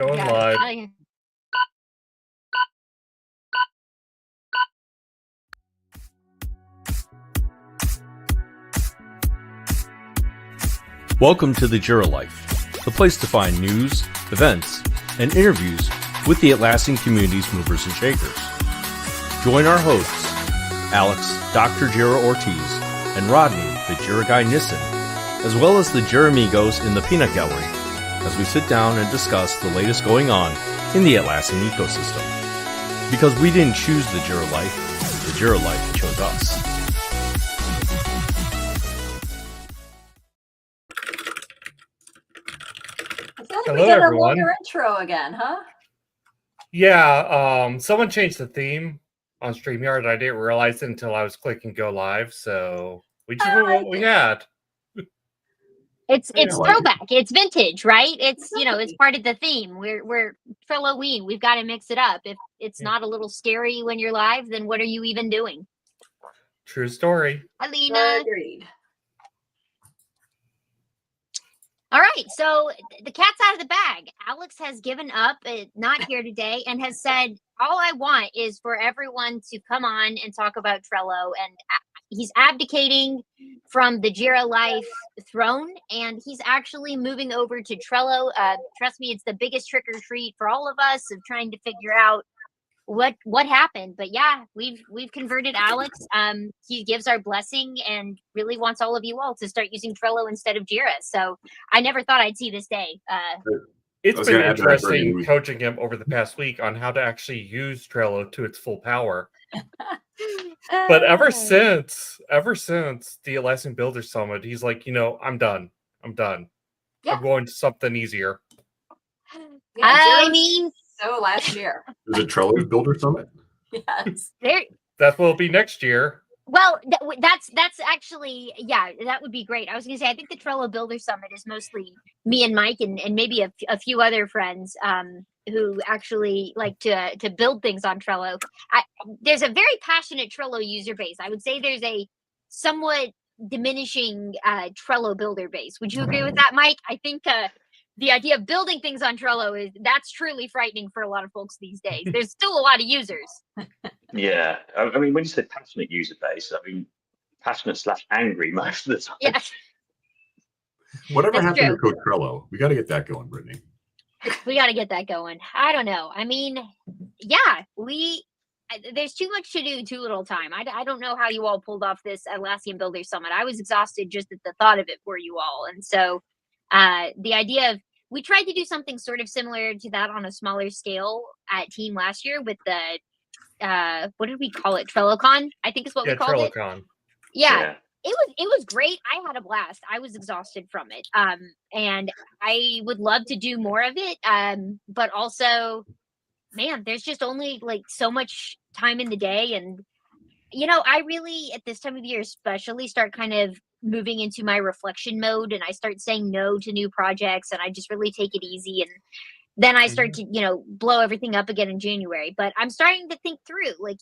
Going live. Welcome to the Jira Life, the place to find news, events, and interviews with the Atlassian Community's movers and shakers. Join our hosts, Alex, Dr. Jira Ortiz, and Rodney, the Jira guy Nissen, as well as the Jira amigos in the Peanut Gallery, as we sit down and discuss the latest going on in the Atlassian ecosystem. Because we didn't choose the Jira Life chose us. Hello, everyone. Your intro again, huh? Yeah, someone changed the theme on StreamYard. I didn't realize it until I was clicking go live, so we just went with what we had. It's throwback. It's vintage, right? It's it's part of the theme. We're TRELLOWEEN. We've got to mix it up. If it's not a little scary when you're live, then what are you even doing? True story. Hi, Lina. Agreed. All right, so the cat's out of the bag. Alex has given up, not here today, and has said, all I want is for everyone to come on and talk about Trello. And he's abdicating from the Jira Life throne, and he's actually moving over to Trello. Trust me, it's the biggest trick or treat for all of us of trying to figure out what happened. But yeah, we've converted Alex. He gives our blessing and really wants all of you all to start using Trello instead of Jira. So I never thought I'd see this day. It's been interesting coaching him over the past week on how to actually use Trello to its full power. But ever since the Atlassian Builder Summit, he's like, I'm done. Yeah. I'm going to something easier. Yeah, so last year. Is it Trello Builder Summit? Yes. That will be next year. Well, that's actually, yeah, that would be great. I was going to say, I think the Trello Builder Summit is mostly me and Mike and maybe a few other friends who actually like to build things on Trello. There's a very passionate Trello user base. I would say there's a somewhat diminishing Trello builder base. Would you agree with that, Mike? I think the idea of building things on Trello that's truly frightening for a lot of folks these days. There's still a lot of users. Yeah, I mean, when you say passionate user base, I mean passionate/angry most of the time. Yeah. Whatever happened to Code Trello? We got to get that going, Brittany. We got to get that going. I don't know. I mean, yeah, there's too much to do, too little time. I don't know how you all pulled off this Atlassian Builder Summit. I was exhausted just at the thought of it for you all. And so the idea of, we tried to do something sort of similar to that on a smaller scale at Team last year with the, what did we call it? TrelloCon, I think is what we called it. TrelloCon. Yeah. It was great. I had a blast. I was exhausted from it. And I would love to do more of it. But also, man, there's just only like so much time in the day. And, I really, at this time of year especially, start kind of moving into my reflection mode, and I start saying no to new projects, and I just really take it easy. And then I start to, blow everything up again in January. But I'm starting to think through, like,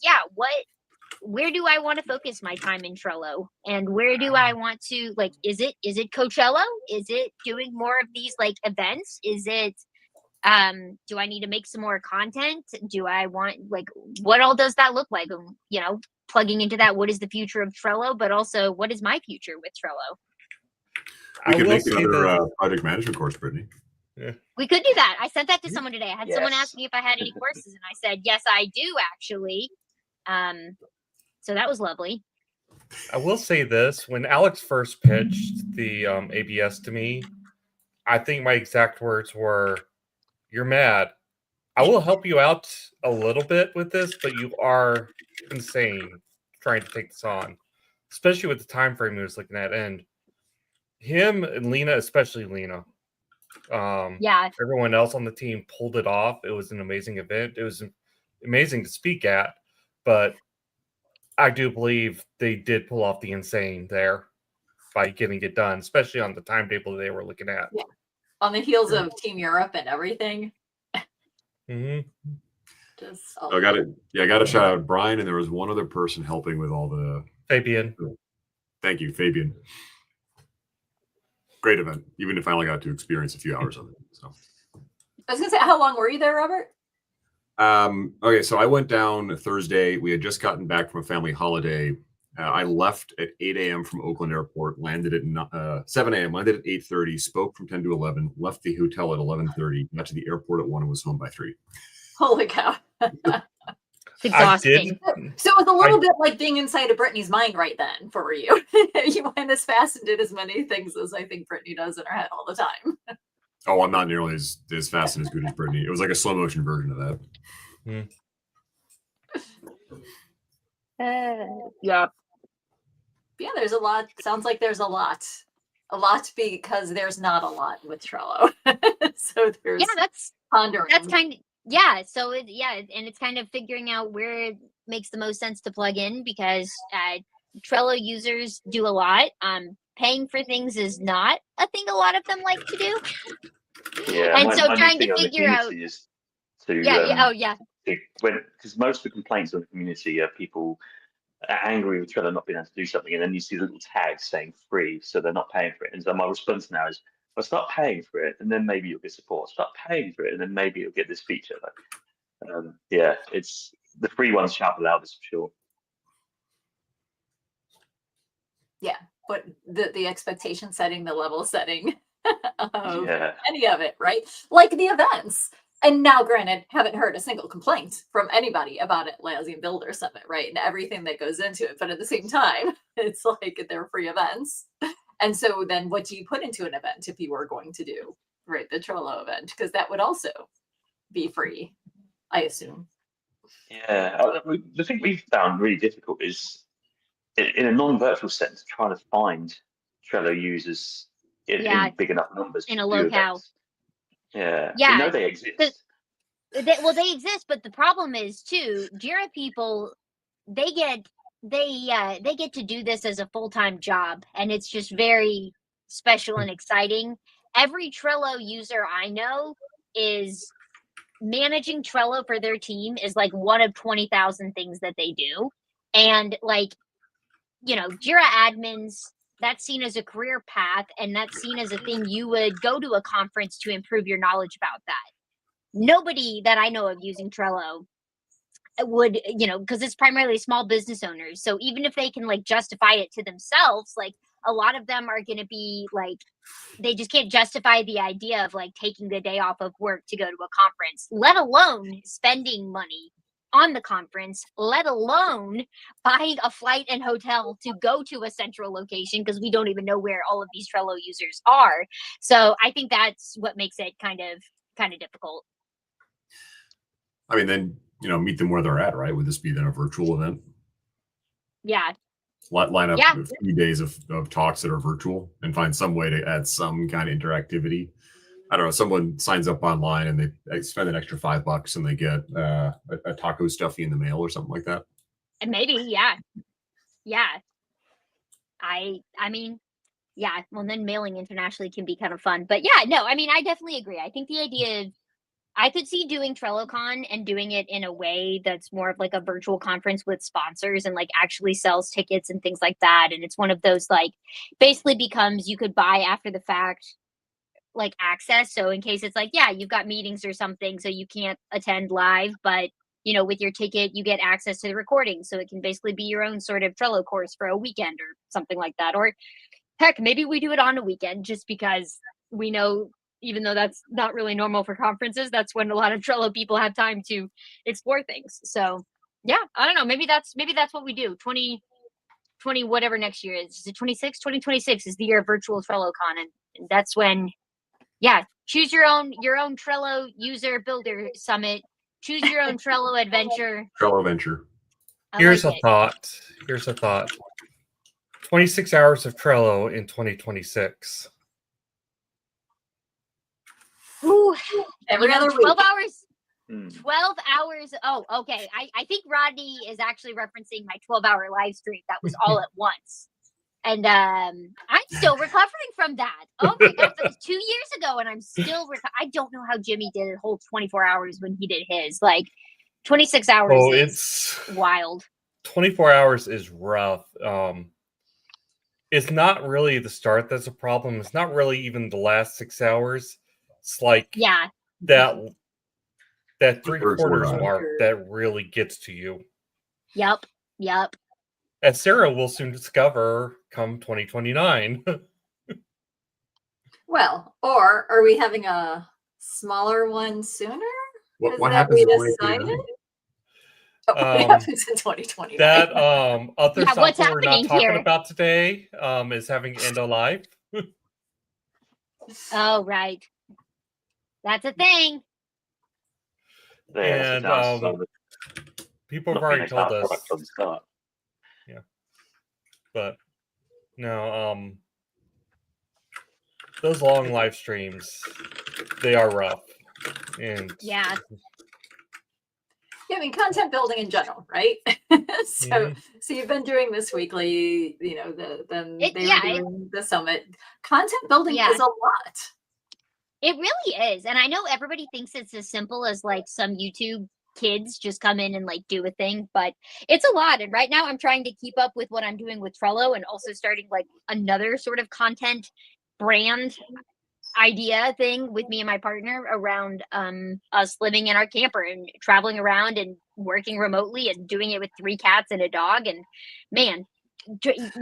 where do I want to focus my time in Trello? And where do I want to, like, is it Coachella? Is it doing more of these like events? Is it, do I need to make some more content? Do I want, like, what all does that look like? Plugging into that, what is the future of Trello, but also what is my future with Trello? We could make another project management course, Brittany. Yeah. We could do that. I sent that to someone today. I had someone ask me if I had any courses, and I said, yes, I do actually. So that was lovely. I will say this, when Alex first pitched the ABS to me, I think my exact words were, "You're mad. I will help you out a little bit with this, but you are insane trying to take this on," especially with the time frame he was looking at. And him and Lina, especially Lina, everyone else on the team pulled it off. It was an amazing event. It was amazing to speak at, but I do believe they did pull off the insane there by getting it done, especially on the timetable they were looking at. Yeah. On the heels of Team Europe and everything. Mm-hmm. I got to shout out Brian, and there was one other person helping with all the Fabian. Thank you, Fabian. Great event, even if I only got to experience a few hours of it. So I was gonna say, how long were you there, Robert? Okay, so I went down Thursday. We had just gotten back from a family holiday. I left at 8 a.m. from Oakland Airport, landed at 7 a.m., landed at 8:30, spoke from 10 to 11, left the hotel at 11:30, got to the airport at 1 and was home by 3. Holy cow. It's exhausting. So it was a little bit like being inside of Brittany's mind right then for you. You went as fast and did as many things as I think Brittany does in her head all the time. Oh, I'm not nearly as fast and as good as Brittany. It was like a slow motion version of that. Yeah. Yeah, there's a lot. Sounds like there's a lot because there's not a lot with Trello. So there's that's pondering. kind of so and it's kind of figuring out where it makes the most sense to plug in, because Trello users do a lot. Paying for things is not a thing a lot of them like to do. Yeah, and so my trying thing to on the figure out community is to, because most of the complaints on the community are people are angry with Trello not being able to do something, and then you see the little tags saying free, so they're not paying for it. And so my response now is, well, start paying for it, and then maybe you'll get support. Start paying for it, and then maybe you'll get this feature. It's the free ones shout the loudest for sure. Yeah, but the expectation setting, the level setting of any of it, right? Like the events. And now, granted, haven't heard a single complaint from anybody about Atlassian Builder Summit, right? And everything that goes into it. But at the same time, it's like they're free events. And so then what do you put into an event if you were going to do, right, the Trello event? Because that would also be free, I assume. Yeah, the thing we've found really difficult is, in a non-virtual sense, trying to find Trello users in big enough numbers in a locale. Yeah, we know they exist. They exist, but the problem is too, Jira people, they get to do this as a full-time job, and it's just very special and exciting. Every Trello user I know is managing Trello for their team is like one of 20,000 things that they do. And like, Jira admins, that's seen as a career path, and that's seen as a thing you would go to a conference to improve your knowledge about that. Nobody that I know of using Trello would, because it's primarily small business owners. So even if they can like justify it to themselves, like a lot of them are going to be like, they just can't justify the idea of like taking the day off of work to go to a conference, let alone spending money on the conference, let alone buying a flight and hotel to go to a central location, because we don't even know where all of these Trello users are. So I think that's what makes it kind of difficult. I mean, then, meet them where they're at, right? Would this be then a virtual event? Yeah. Line up a few days of talks that are virtual and find some way to add some kind of interactivity. I don't know, someone signs up online and they spend an extra $5 and they get a taco stuffy in the mail or something like that. And maybe, yeah. I mean, yeah. Well, then mailing internationally can be kind of fun. But yeah, no, I mean, I definitely agree. I think the idea of, I could see doing TrelloCon and doing it in a way that's more of like a virtual conference with sponsors and like actually sells tickets and things like that. And it's one of those like basically becomes, you could buy after the fact like access. So in case it's like, yeah, you've got meetings or something, so you can't attend live, but with your ticket, you get access to the recording. So it can basically be your own sort of Trello course for a weekend or something like that. Or heck, maybe we do it on a weekend just because we know, even though that's not really normal for conferences, that's when a lot of Trello people have time to explore things. So yeah, I don't know. Maybe that's what we do. 2020, whatever next year is. Is it 26? 2026 is the year of virtual TrelloCon. And that's when, choose your own Trello user builder summit. Choose your own Trello adventure. Trello venture. Here's a thought. 26 hours of Trello in 2026. Ooh, every other 12 week. hours. 12 hours. Oh, okay. I think Rodney is actually referencing my 12-hour live stream that was all at once. And I'm still recovering from that. Oh my gosh, that was 2 years ago, and I'm still I don't know how Jimmy did a whole 24 hours when he did his. Like 26 hours is wild. 24 hours is rough. It's not really the start that's a problem. It's not really even the last 6 hours. It's like that 3/4 mark that really gets to you. Yep. As Sarah will soon discover come 2029. Well, or are we having a smaller one sooner? What happens in 2029? What happens in 2029? That other what's software we're not happening talking here? about today is having end of life. Oh, right. That's a thing. Yeah, And people have already told us. Yeah, but no, those long live streams, they are rough. And yeah, I mean, content building in general, right? So you've been doing this weekly, you know, were doing the summit. Content building is a lot. It really is. And I know everybody thinks it's as simple as like some YouTube kids just come in and like do a thing, but it's a lot. And right now I'm trying to keep up with what I'm doing with Trello and also starting like another sort of content brand idea thing with me and my partner around us living in our camper and traveling around and working remotely and doing it with 3 cats and a dog. And man,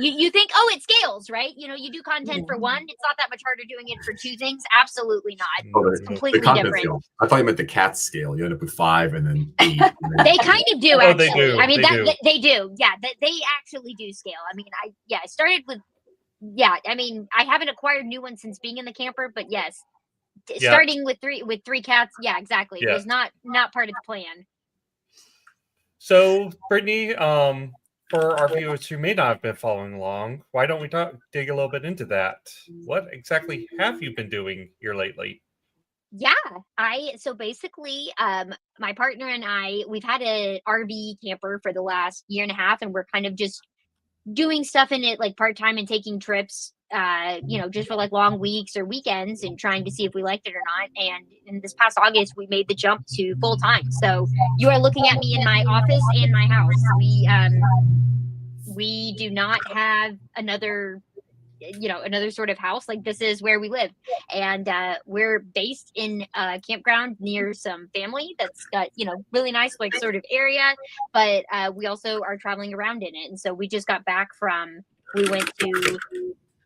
you think, oh, it scales, right? You know, you do content for one, it's not that much harder doing it for 2 things. Absolutely not. Oh, it's completely different. Scale. I thought you meant the cat scale. You end up with 5 and then 8. They kind of do, actually. They do. I mean, they do. Yeah, they actually do scale. I mean, I started with, I mean, I haven't acquired new ones since being in the camper, but yes, starting with 3 cats. Yeah, exactly. It was not part of the plan. So, Brittany, for our viewers who may not have been following along, why don't we dig a little bit into that? What exactly have you been doing here lately? Yeah, so basically, my partner and I, we've had an RV camper for the last 1.5 years, and we're kind of just doing stuff in it like part-time and taking trips, you know, just for like long weeks or weekends and trying to see if we liked it or not. And in this past August, we made the jump to full-time. So you are looking at me in my office and my house. We do not have another sort of house. Like, this is where we live. And we're based in a campground near some family that's got, you know, really nice, like, sort of area. But we also are traveling around in it. And so we just got back we went to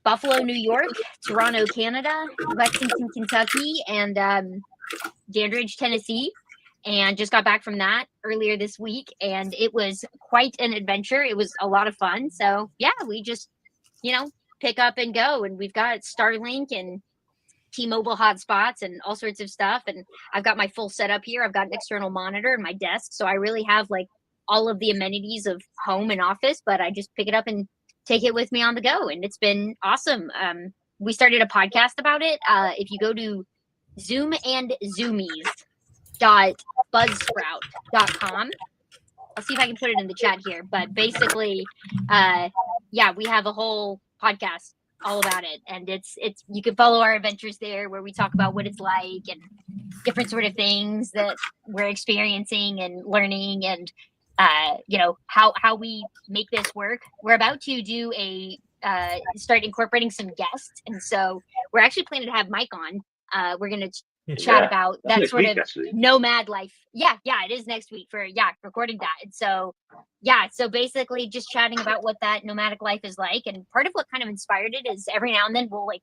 Buffalo, New York, Toronto, Canada, Lexington, Kentucky, and Dandridge, Tennessee. And just got back from that earlier this week. And it was quite an adventure. It was a lot of fun. So, yeah, we just, you know, pick up and go. And we've got Starlink and T-Mobile hotspots and all sorts of stuff. And I've got my full setup here. I've got an external monitor in my desk. So I really have like all of the amenities of home and office, but I just pick it up and take it with me on the go. And it's been awesome. We started a podcast about it. If you go to zoomandZoomies.buzzsprout.com, I'll see if I can put it in the chat here. But basically, we have a whole podcast all about it, and it's you can follow our adventures there where we talk about what it's like and different sort of things that we're experiencing and learning, and you know, how we make this work. We're about to do start incorporating some guests, and so we're actually planning to have Mike on. We're going to chat about that sort of nomad life. Yeah, it is next week for recording that. And so so basically just chatting about what that nomadic life is like. And part of what kind of inspired it is every now and then we'll like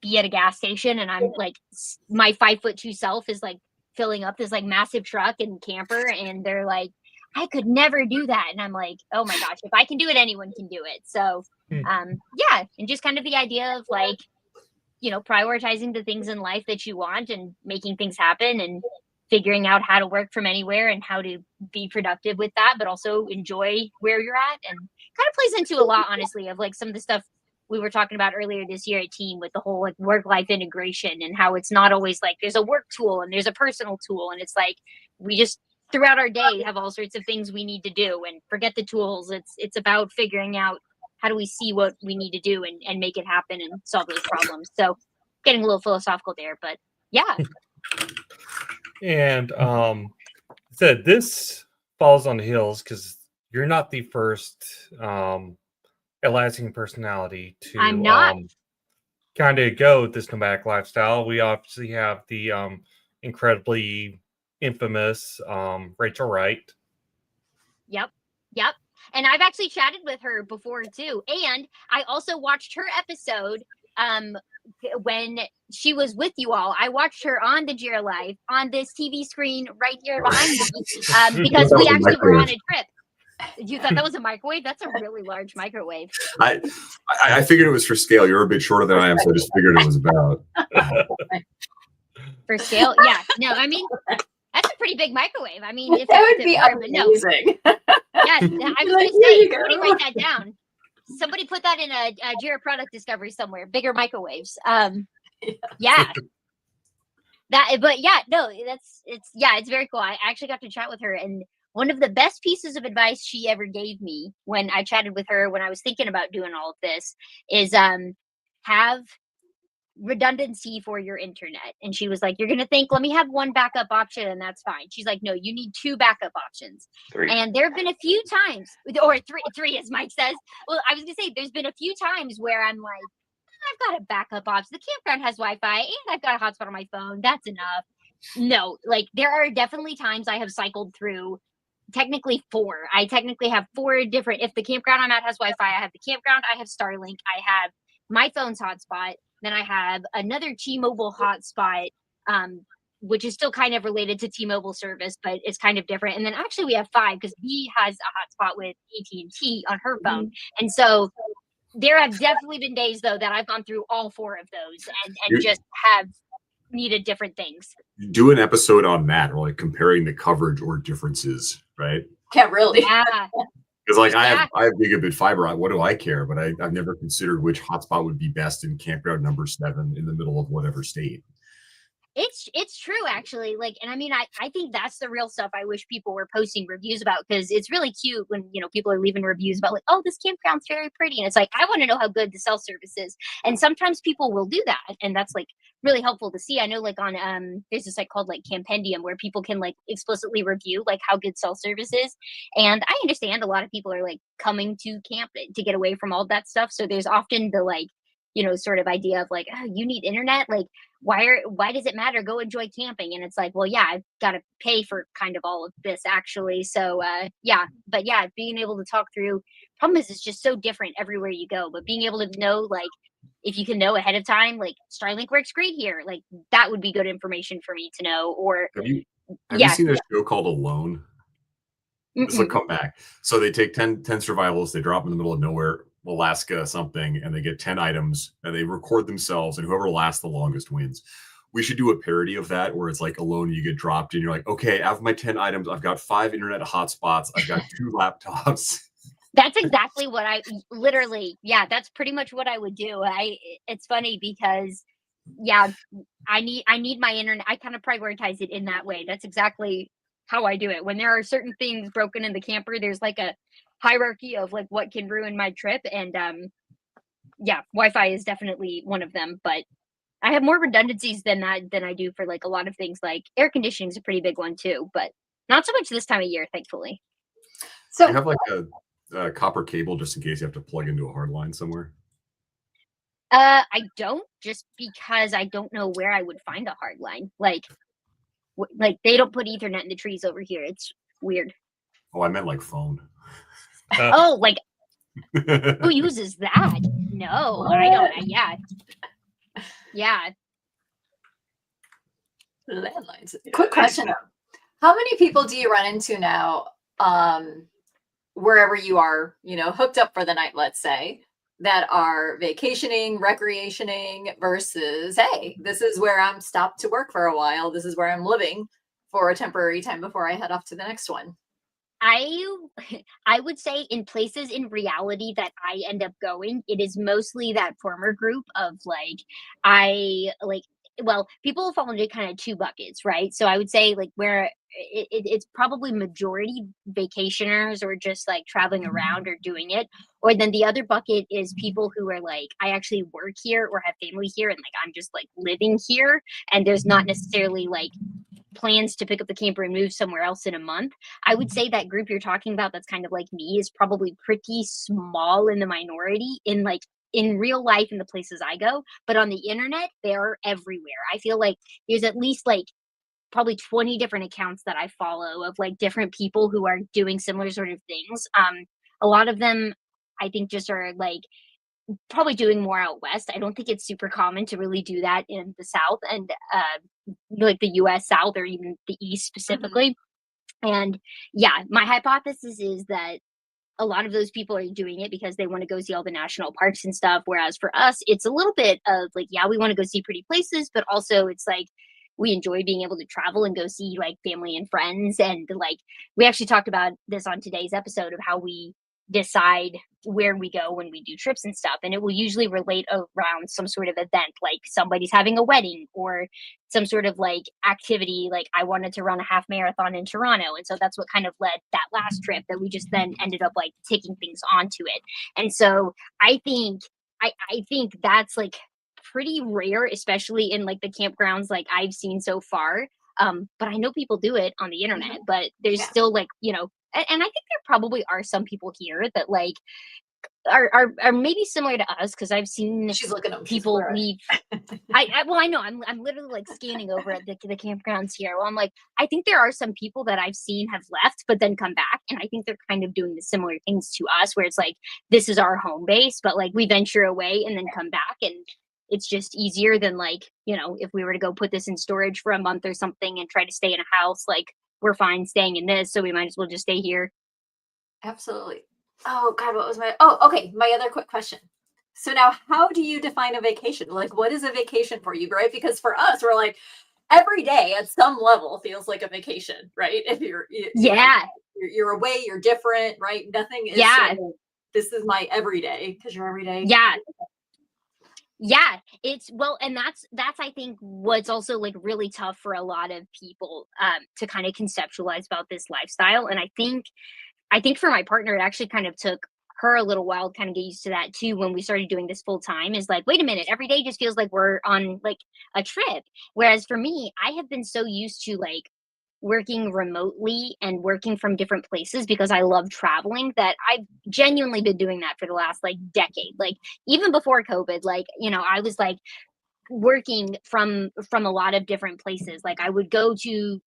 be at a gas station and I'm like, my 5'2" self is like filling up this like massive truck and camper, and they're like, I could never do that. And I'm like, oh my gosh, if I can do it, anyone can do it. So and just kind of the idea of like, you know, prioritizing the things in life that you want and making things happen and figuring out how to work from anywhere and how to be productive with that, but also enjoy where you're at. And kind of plays into a lot, honestly, of like some of the stuff we were talking about earlier this year at Team with the whole like work-life integration and how it's not always like there's a work tool and there's a personal tool. And it's like, we just throughout our day have all sorts of things we need to do, and forget the tools. It's about figuring out how do we see what we need to do and make it happen and solve those problems. So getting a little philosophical there, but yeah. And said this falls on the heels because you're not the first Atlassian personality to I'm not. Kind of go this nomadic lifestyle. We obviously have the incredibly infamous Rachel Wright. Yep. And I've actually chatted with her before too. And I also watched her episode when she was with you all. I watched her on the Jira Life on this TV screen right here behind me because we actually were on a trip. You thought that was a microwave? That's a really large microwave. I figured it was for scale. You're a bit shorter than I am, so I just figured it was about. For scale? Yeah. No, I mean, that's a pretty big microwave. I mean, if that would be amazing. No. Yes, I was going to say, somebody write that down. Somebody put that in a Jira product discovery somewhere. Bigger microwaves. Yeah. It's very cool. I actually got to chat with her, and one of the best pieces of advice she ever gave me when I chatted with her when I was thinking about doing all of this is have redundancy for your internet. And she was like, you're going to think, let me have one backup option and that's fine. She's like, no, you need 2 backup options. 3. And there have been a few times, or three as Mike says. Well, I was going to say, there's been a few times where I'm like, I've got a backup option. The campground has Wi-Fi and I've got a hotspot on my phone. That's enough. No, like there are definitely times I have cycled through technically 4. I technically have 4 different, if the campground I'm at has Wi-Fi, I have the campground, I have Starlink, I have my phone's hotspot, then I have another T-Mobile hotspot, which is still kind of related to T-Mobile service, but it's kind of different. And then actually we have 5 because B has a hotspot with AT&T on her phone. And so there have definitely been days though that I've gone through all 4 of those and just have needed different things. Do an episode on that, or like comparing the coverage or differences, right? Yeah, really. Yeah. Because like I have gigabit fiber. What do I care? But I've never considered which hotspot would be best in campground number 7 in the middle of whatever state. It's true actually. Like, and I mean, I think that's the real stuff I wish people were posting reviews about, because it's really cute when, you know, people are leaving reviews about like, oh, this campground's very pretty. And it's like, I want to know how good the cell service is. And sometimes people will do that. And that's like really helpful to see. I know like on, there's this site called like Campendium where people can like explicitly review like how good cell service is. And I understand a lot of people are like coming to camp to get away from all that stuff. So there's often the like, you know, sort of idea of like, oh, you need internet. Like, why does it matter? Go enjoy camping. And it's like, well, yeah, I've got to pay for kind of all of this actually. So but being able to talk through, problem is it's just so different everywhere you go, but being able to know, like, if you can know ahead of time, like Starlink works great here, like that would be good information for me to know. Or have you seen a show called Alone? This will come back. So they take 10 survivals, they drop them in the middle of nowhere, Alaska something, and they get 10 items and they record themselves, and whoever lasts the longest wins. We should do a parody of that where it's like Alone, you get dropped and you're like, okay, I have my 10 items, I've got 5 internet hotspots, I've got 2 laptops. That's exactly what that's pretty much what I would do. It's funny because I need my internet. I kind of prioritize it in that way. That's exactly how I do it. When there are certain things broken in the camper, there's like a hierarchy of like what can ruin my trip, and Wi-Fi is definitely one of them. But I have more redundancies than I do for like a lot of things. Like air conditioning is a pretty big one too, but not so much this time of year, thankfully. So you have like a copper cable just in case you have to plug into a hard line somewhere? I don't, just because I don't know where I would find a hard line. Like they don't put Ethernet in the trees over here. It's weird. Oh, I meant like phone. Oh, like who uses that? No, what? I don't. Yeah. Landlines. Quick question: how many people do you run into now, wherever you are, you know, hooked up for the night, let's say, that are vacationing, recreationing, versus, hey, this is where I'm stopped to work for a while. This is where I'm living for a temporary time before I head off to the next one. I would say in places in reality that I end up going, it is mostly that former group of people fall into kind of 2 buckets, right? So I would say like where it's probably majority vacationers or just like traveling around or doing it. Or then the other bucket is people who are like, I actually work here or have family here, and like I'm just like living here, and there's not necessarily like plans to pick up the camper and move somewhere else in a month. I would say that group you're talking about that's kind of like me is probably pretty small in the minority in real life in the places I go, but on the internet they're everywhere. I feel like there's at least like probably 20 different accounts that I follow of like different people who are doing similar sort of things. A lot of them I think just are like probably doing more out west. I don't think it's super common to really do that in the South and like the US South or even the East specifically. And yeah, my hypothesis is that a lot of those people are doing it because they want to go see all the national parks and stuff. Whereas for us, it's a little bit of like, yeah, we want to go see pretty places, but also it's like we enjoy being able to travel and go see like family and friends. And like we actually talked about this on today's episode of how we decide where we go when we do trips and stuff, and it will usually relate around some sort of event, like somebody's having a wedding or some sort of like activity. Like I wanted to run a half marathon in Toronto, and so that's what kind of led that last trip that we just then ended up like taking things onto it. And so I think that's like pretty rare, especially in like the campgrounds like I've seen so far. But I know people do it on the internet, but there's still like, you know, and I think there probably are some people here that like are maybe similar to us, because I've seen people leave. I know I'm literally like scanning over at the campgrounds here. Well, I'm like, I think there are some people that I've seen have left but then come back, and I think they're kind of doing the similar things to us, where it's like this is our home base, but like we venture away and then come back, and it's just easier than like, you know, if we were to go put this in storage for a month or something and try to stay in a house, like we're fine staying in this, so we might as well just stay here. Absolutely. Oh God, what was okay. My other quick question. So now how do you define a vacation? Like what is a vacation for you, right? Because for us, we're like every day at some level feels like a vacation, right? If you're away, you're different, right? Nothing is this is my everyday, because you're everyday. Yeah, it's and that's I think what's also like really tough for a lot of people to kind of conceptualize about this lifestyle. And I think for my partner, it actually kind of took her a little while to kind of get used to that too. When we started doing this full time, is like, wait a minute, every day just feels like we're on like a trip. Whereas for me, I have been so used to like working remotely and working from different places because I love traveling, that I've genuinely been doing that for the last like decade. Like even before COVID, like, you know, I was like working from a lot of different places. Like I would go to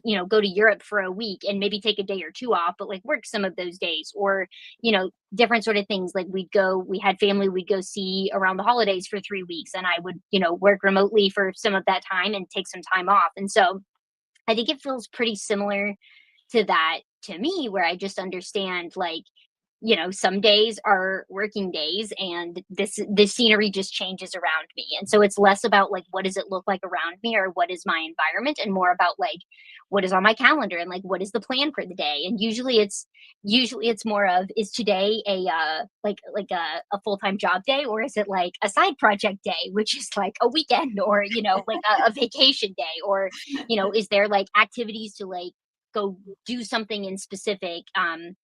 Europe for a week and maybe take a day or two off, but like work some of those days, or, you know, different sort of things. Like we had family we'd go see around the holidays for 3 weeks, and I would, you know, work remotely for some of that time and take some time off. And so I think it feels pretty similar to that to me, where I just understand like, you know, some days are working days and this scenery just changes around me. And so it's less about like, what does it look like around me or what is my environment, and more about like, what is on my calendar and like, what is the plan for the day? And usually it's more of, is today a full-time job day, or is it like a side project day, which is like a weekend, or, you know, like a vacation day, or, you know, is there like activities to like go do something in specific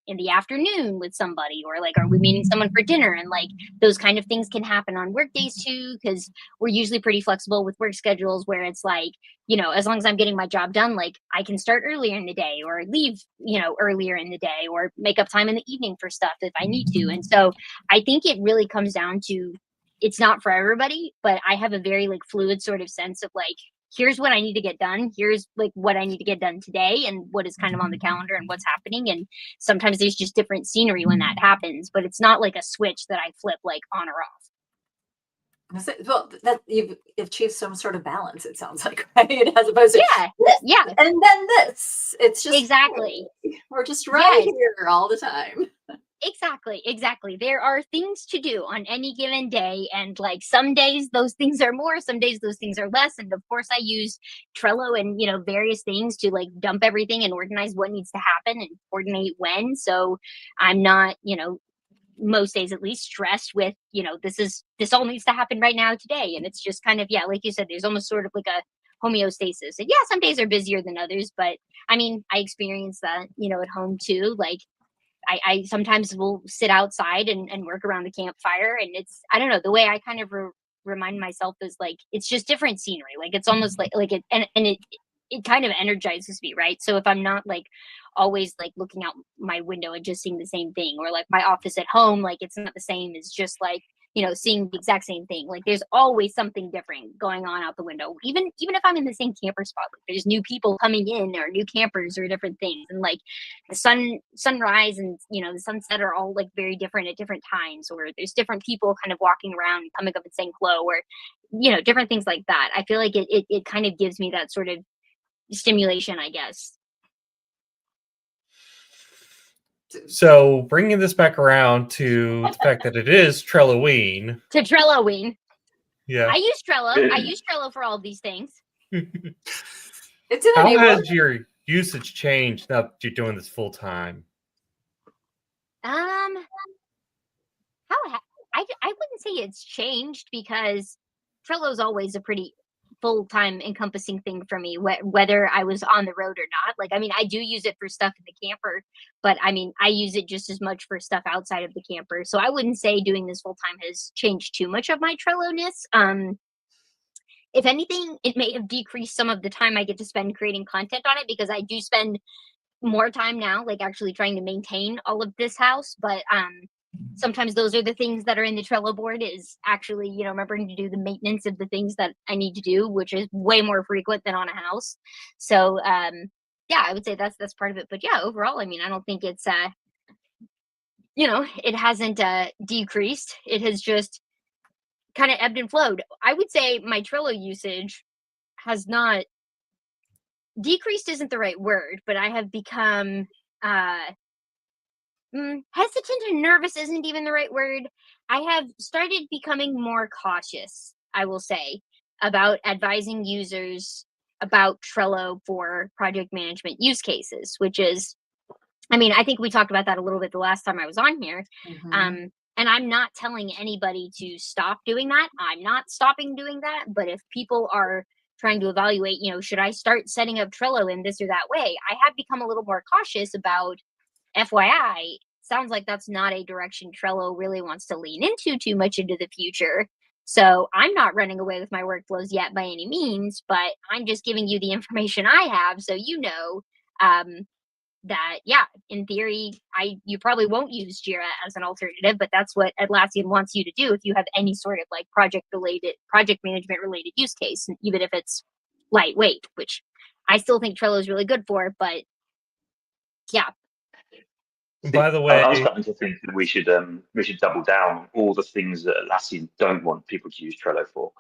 in the afternoon with somebody, or like are we meeting someone for dinner? And like those kind of things can happen on work days too, because we're usually pretty flexible with work schedules, where it's like, you know, as long as I'm getting my job done, like I can start earlier in the day or leave, you know, earlier in the day, or make up time in the evening for stuff if I need to. And so I think it really comes down to, it's not for everybody, but I have a very like fluid sort of sense of like, here's what I need to get done. Here's like what I need to get done today, and what is kind of on the calendar and what's happening. And sometimes there's just different scenery when that happens, but it's not like a switch that I flip like on or off. Well, that you've achieved some sort of balance, it sounds like, right? As opposed to yeah. And then this, it's just exactly. We're just right here all the time. Exactly. There are things to do on any given day, and like some days those things are more, some days those things are less. And of course I use Trello and, you know, various things to like dump everything and organize what needs to happen and coordinate when. So I'm not, you know, most days at least stressed with, you know, this all needs to happen right now today. And it's just kind of, like you said, there's almost sort of like a homeostasis. And some days are busier than others, but I mean, I experience that, you know, at home too. Like I sometimes will sit outside and work around the campfire, and it's, I don't know, the way I kind of remind myself is like, it's just different scenery. Like it's almost like it, and it kind of energizes me, right? So if I'm not like always like looking out my window and just seeing the same thing, or like my office at home, like it's not the same as just like seeing the exact same thing. Like there's always something different going on out the window. Even if I'm in the same camper spot, like there's new people coming in or new campers or different things. And like the sunrise and the sunset are all like very different at different times, or there's different people kind of walking around, coming up and saying hello, or different things like that. I feel like it kind of gives me that sort of stimulation, I guess. So bringing this back around to the fact that it is Trelloween. To Trelloween. Yeah. I use Trello. I use Trello for all of these things. It's in How a has your usage changed now that you're doing this full time? I wouldn't say it's changed, because Trello's always a pretty full-time encompassing thing for me, whether I was on the road or not. Like, I mean, I do use it for stuff in the camper, but I mean, I use it just as much for stuff outside of the camper. So I wouldn't say doing this full-time has changed too much of my Trello-ness. If anything, it may have decreased some of the time I get to spend creating content on it, because I do spend more time now, like actually trying to maintain all of this house. But sometimes those are the things that are in the Trello board, is actually, remembering to do the maintenance of the things that I need to do, which is way more frequent than on a house. So, yeah, I would say that's part of it. But yeah, overall, I mean, I don't think it's, it hasn't decreased. It has just kind of ebbed and flowed. I would say my Trello usage has not decreased, isn't the right word, but I have become, hesitant and nervous isn't even the right word. I have started becoming more cautious, I will say, about advising users about Trello for project management use cases, which is, I mean, I think we talked about that a little bit the last time I was on here. Mm-hmm. And I'm not telling anybody to stop doing that. I'm not stopping doing that. But if people are trying to evaluate, should I start setting up Trello in this or that way, I have become a little more cautious about, FYI, sounds like that's not a direction Trello really wants to lean into too much into the future. So I'm not running away with my workflows yet by any means, but I'm just giving you the information I have, so that, yeah, in theory, you probably won't use Jira as an alternative, but that's what Atlassian wants you to do if you have any sort of like project management related use case, even if it's lightweight, which I still think Trello is really good for. But yeah. By the way, I was starting to think that we should double down on all the things that Atlassian don't want people to use Trello for.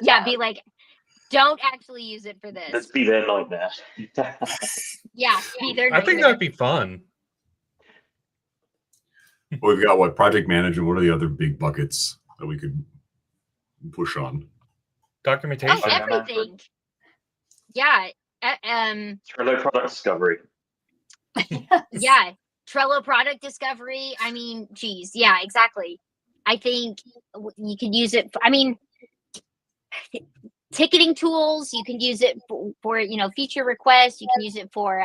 Yeah, be like, don't actually use it for this. Let's be their nightmare. Yeah, be their nightmare. I think that'd be fun. Well, we've got project management. What are the other big buckets that we could push on? Documentation. Oh, everything. Yeah. Trello product discovery. Yeah, Trello product discovery. I mean, geez, yeah, exactly. I think you could use it for, I mean, ticketing tools. You can use it for feature requests. You can use it for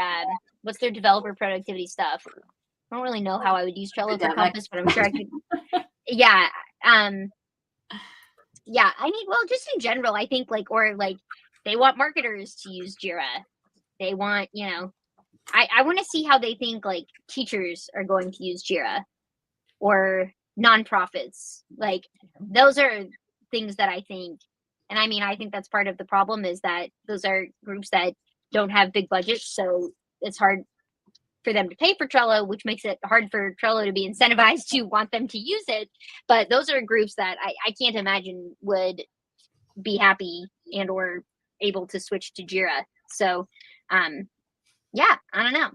what's their developer productivity stuff. I don't really know how I would use Trello for Compass, but I'm sure I could. Yeah, yeah. I mean, well, just in general, I think they want marketers to use Jira. They want I want to see how they think like teachers are going to use Jira, or nonprofits. Like those are things that I think, and I mean, I think that's part of the problem, is that those are groups that don't have big budgets. So it's hard for them to pay for Trello, which makes it hard for Trello to be incentivized to want them to use it. But those are groups that I can't imagine would be happy and or able to switch to Jira. So, yeah, I don't know.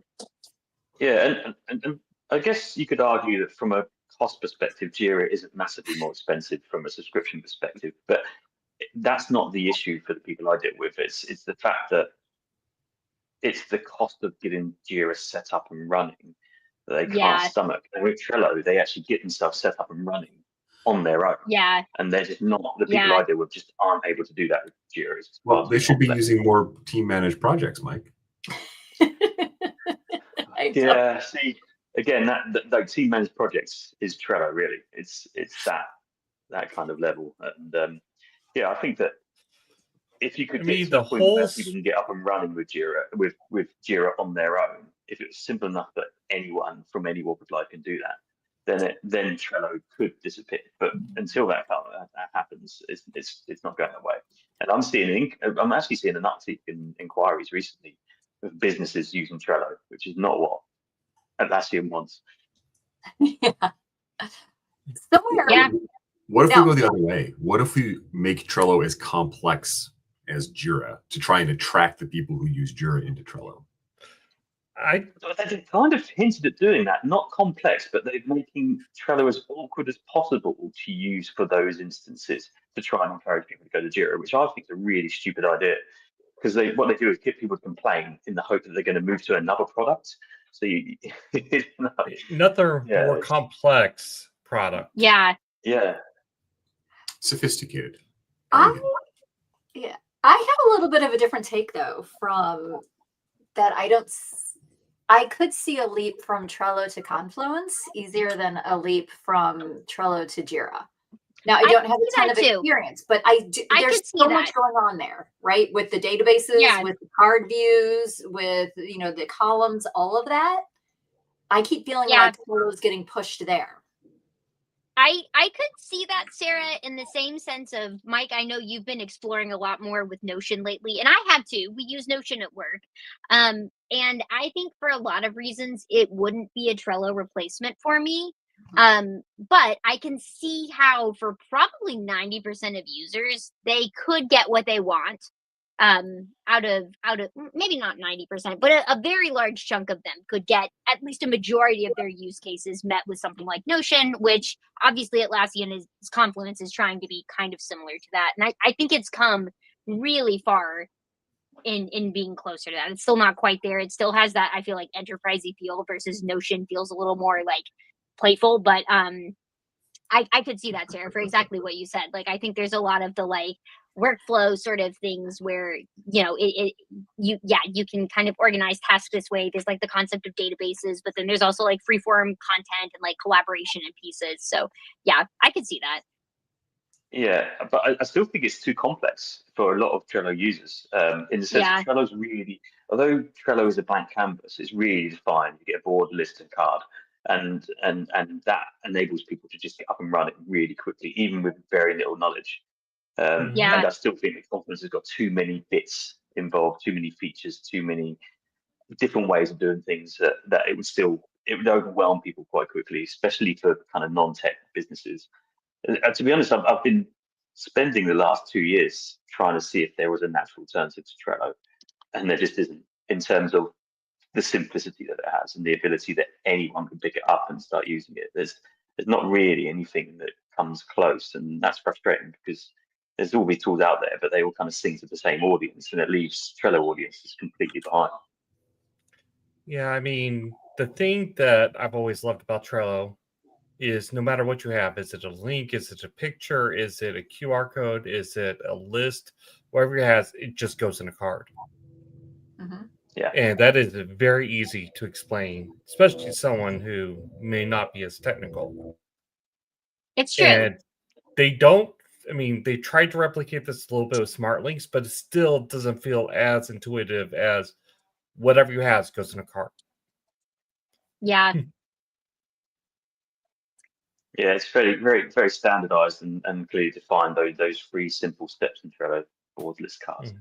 Yeah, and I guess you could argue that from a cost perspective, Jira isn't massively more expensive from a subscription perspective, but that's not the issue for the people I deal with. It's the fact that it's the cost of getting Jira set up and running that they can't stomach. And with Trello, they actually get themselves set up and running on their own. Yeah. And they're just not, the people I deal with just aren't able to do that with Jira. Well, they should be using more team managed projects, Mike. Yeah, see, again, that team managed projects is Trello, really. It's that kind of level. And yeah, I think that if you could get to the point where people can get up and running with Jira, with Jira on their own, if it was simple enough that anyone from any walk of life can do that, then Trello could disappear. But until that happens, it's not going away. And I'm actually seeing an uptick in inquiries recently of businesses using Trello, which is not what Atlassian wants. Yeah. Somewhere. Yeah. What if we go the other way? What if we make Trello as complex as Jira to try and attract the people who use Jira into Trello? They kind of hinted at doing that, not complex, but they're making Trello as awkward as possible to use for those instances to try and encourage people to go to Jira, which I think is a really stupid idea. Because what they do is get people to complain in the hope that they're going to move to another product. So another more complex product. Yeah. Yeah. Sophisticated. I have a little bit of a different take though from that. I could see a leap from Trello to Confluence easier than a leap from Trello to Jira. Now, I don't have a ton of experience, but there's so much going on there, right? With the databases, with the card views, with, the columns, all of that. I keep feeling like Trello's getting pushed there. I could see that, Sarah, in the same sense of, Mike, I know you've been exploring a lot more with Notion lately, and I have too. We use Notion at work. And I think for a lot of reasons, it wouldn't be a Trello replacement for me. But I can see how for probably 90% of users, they could get what they want out of maybe not 90%, but a very large chunk of them could get at least a majority of their use cases met with something like Notion, which obviously Atlassian Confluence is trying to be kind of similar to that. And I think it's come really far in being closer to that. It's still not quite there. It still has that, I feel like, enterprisey feel versus Notion feels a little more like playful, but I could see that, Sarah, for exactly what you said. Like, I think there's a lot of the like workflow sort of things where, you can kind of organize tasks this way. There's like the concept of databases, but then there's also like freeform content and like collaboration and pieces. So yeah, I could see that. Yeah, but I still think it's too complex for a lot of Trello users. In the sense that Trello's really, although Trello is a blank canvas, it's really defined. You get a board, list, and card. And that enables people to just get up and run it really quickly, even with very little knowledge. And I still think that Confluence has got too many bits involved, too many features, too many different ways of doing things that it would overwhelm people quite quickly, especially for kind of non-tech businesses. To be honest, I've been spending the last 2 years trying to see if there was a natural alternative to Trello, and there just isn't, in terms of the simplicity that it has and the ability that anyone can pick it up and start using it. There's not really anything that comes close, and that's frustrating because there's all these tools out there, but they all kind of sing to the same audience, and it leaves Trello audiences completely behind. Yeah, I mean, the thing that I've always loved about Trello is no matter what you have, is it a link, is it a picture, is it a QR code, is it a list, whatever it has, it just goes in a card. Mm-hmm. Yeah. And that is very easy to explain, especially to someone who may not be as technical. It's true. And they tried to replicate this a little bit with smart links, but it still doesn't feel as intuitive as whatever you have goes in a card. Yeah. Yeah, it's very, very, very standardized and clearly defined. Those 3 simple steps in Trello, board, list, cards.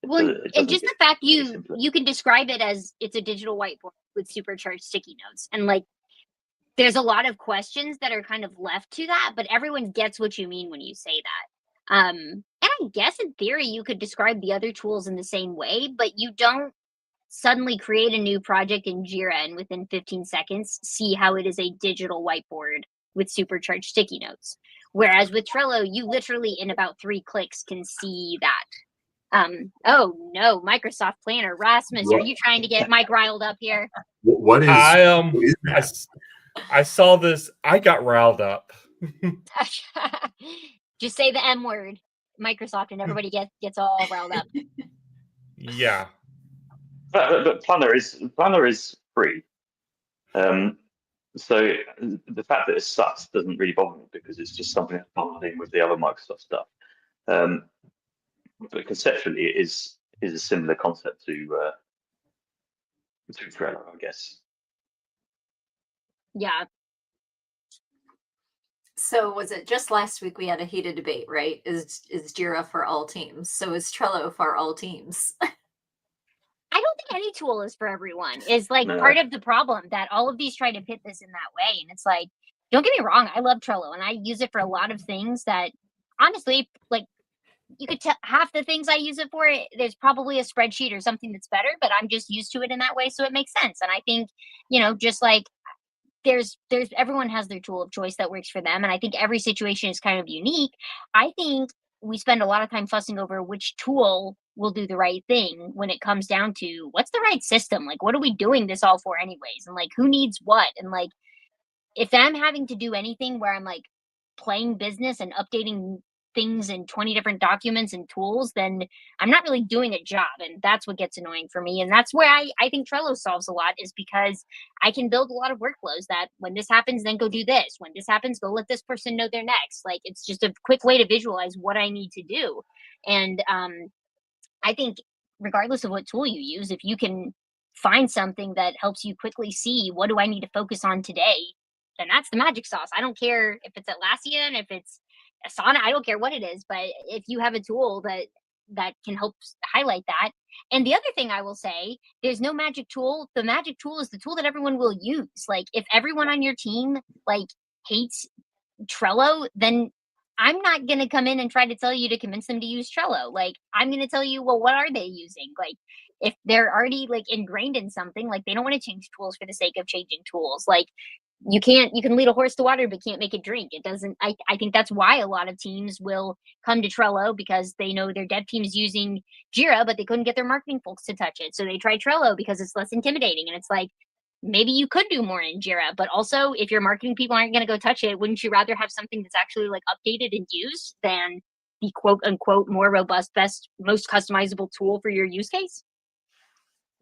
And just the fact you can describe it as it's a digital whiteboard with supercharged sticky notes, and like there's a lot of questions that are kind of left to that, but everyone gets what you mean when you say that. And I guess in theory you could describe the other tools in the same way, but you don't suddenly create a new project in Jira and within 15 seconds see how it is a digital whiteboard with supercharged sticky notes. Whereas with Trello, you literally in about 3 clicks can see that. Oh no, Microsoft Planner. Rasmus, are you trying to get Mike riled up here? What is I saw this. I got riled up. Just say the M word, Microsoft, and everybody gets all riled up. Yeah. But Planner is free. So the fact that it sucks doesn't really bother me because it's just something that's bundled in with the other Microsoft stuff. But conceptually, it is a similar concept to Trello, I guess. Yeah, So was it just last week we had a heated debate, right? Is Jira for all teams? So is Trello for all teams? I don't think any tool is for everyone. Is like No. part of the problem that all of these try to fit this in that way. And it's like, don't get me wrong, I love Trello and I use it for a lot of things that honestly, like you could tell half the things I use it for, there's probably a spreadsheet or something that's better, but I'm just used to it in that way. So it makes sense. And I think, just like there's everyone has their tool of choice that works for them. And I think every situation is kind of unique. I think we spend a lot of time fussing over which tool will do the right thing when it comes down to what's the right system? Like, what are we doing this all for anyways? And like, who needs what? And like, if I'm having to do anything where I'm like playing business and updating things in 20 different documents and tools, then I'm not really doing a job. And that's what gets annoying for me. And that's where I think Trello solves a lot, is because I can build a lot of workflows that when this happens, then go do this. When this happens, go let this person know they're next. Like, it's just a quick way to visualize what I need to do. And I think regardless of what tool you use, if you can find something that helps you quickly see what do I need to focus on today, then that's the magic sauce. I don't care if it's Atlassian, if it's Asana, I don't care what it is, but if you have a tool that can help highlight that. And the other thing I will say, there's no magic tool. The magic tool is the tool that everyone will use. Like, if everyone on your team like hates Trello, then I'm not going to come in and try to tell you to convince them to use Trello. Like, I'm going to tell you, well, what are they using? Like, if they're already like ingrained in something, like they don't want to change tools for the sake of changing tools. Like, you can lead a horse to water, but can't make it drink. It doesn't, I think that's why a lot of teams will come to Trello, because they know their dev team's using Jira, but they couldn't get their marketing folks to touch it. So they try Trello because it's less intimidating. And it's like, maybe you could do more in Jira, but also if your marketing people aren't going to go touch it, wouldn't you rather have something that's actually like updated and used than the quote unquote more robust, best, most customizable tool for your use case?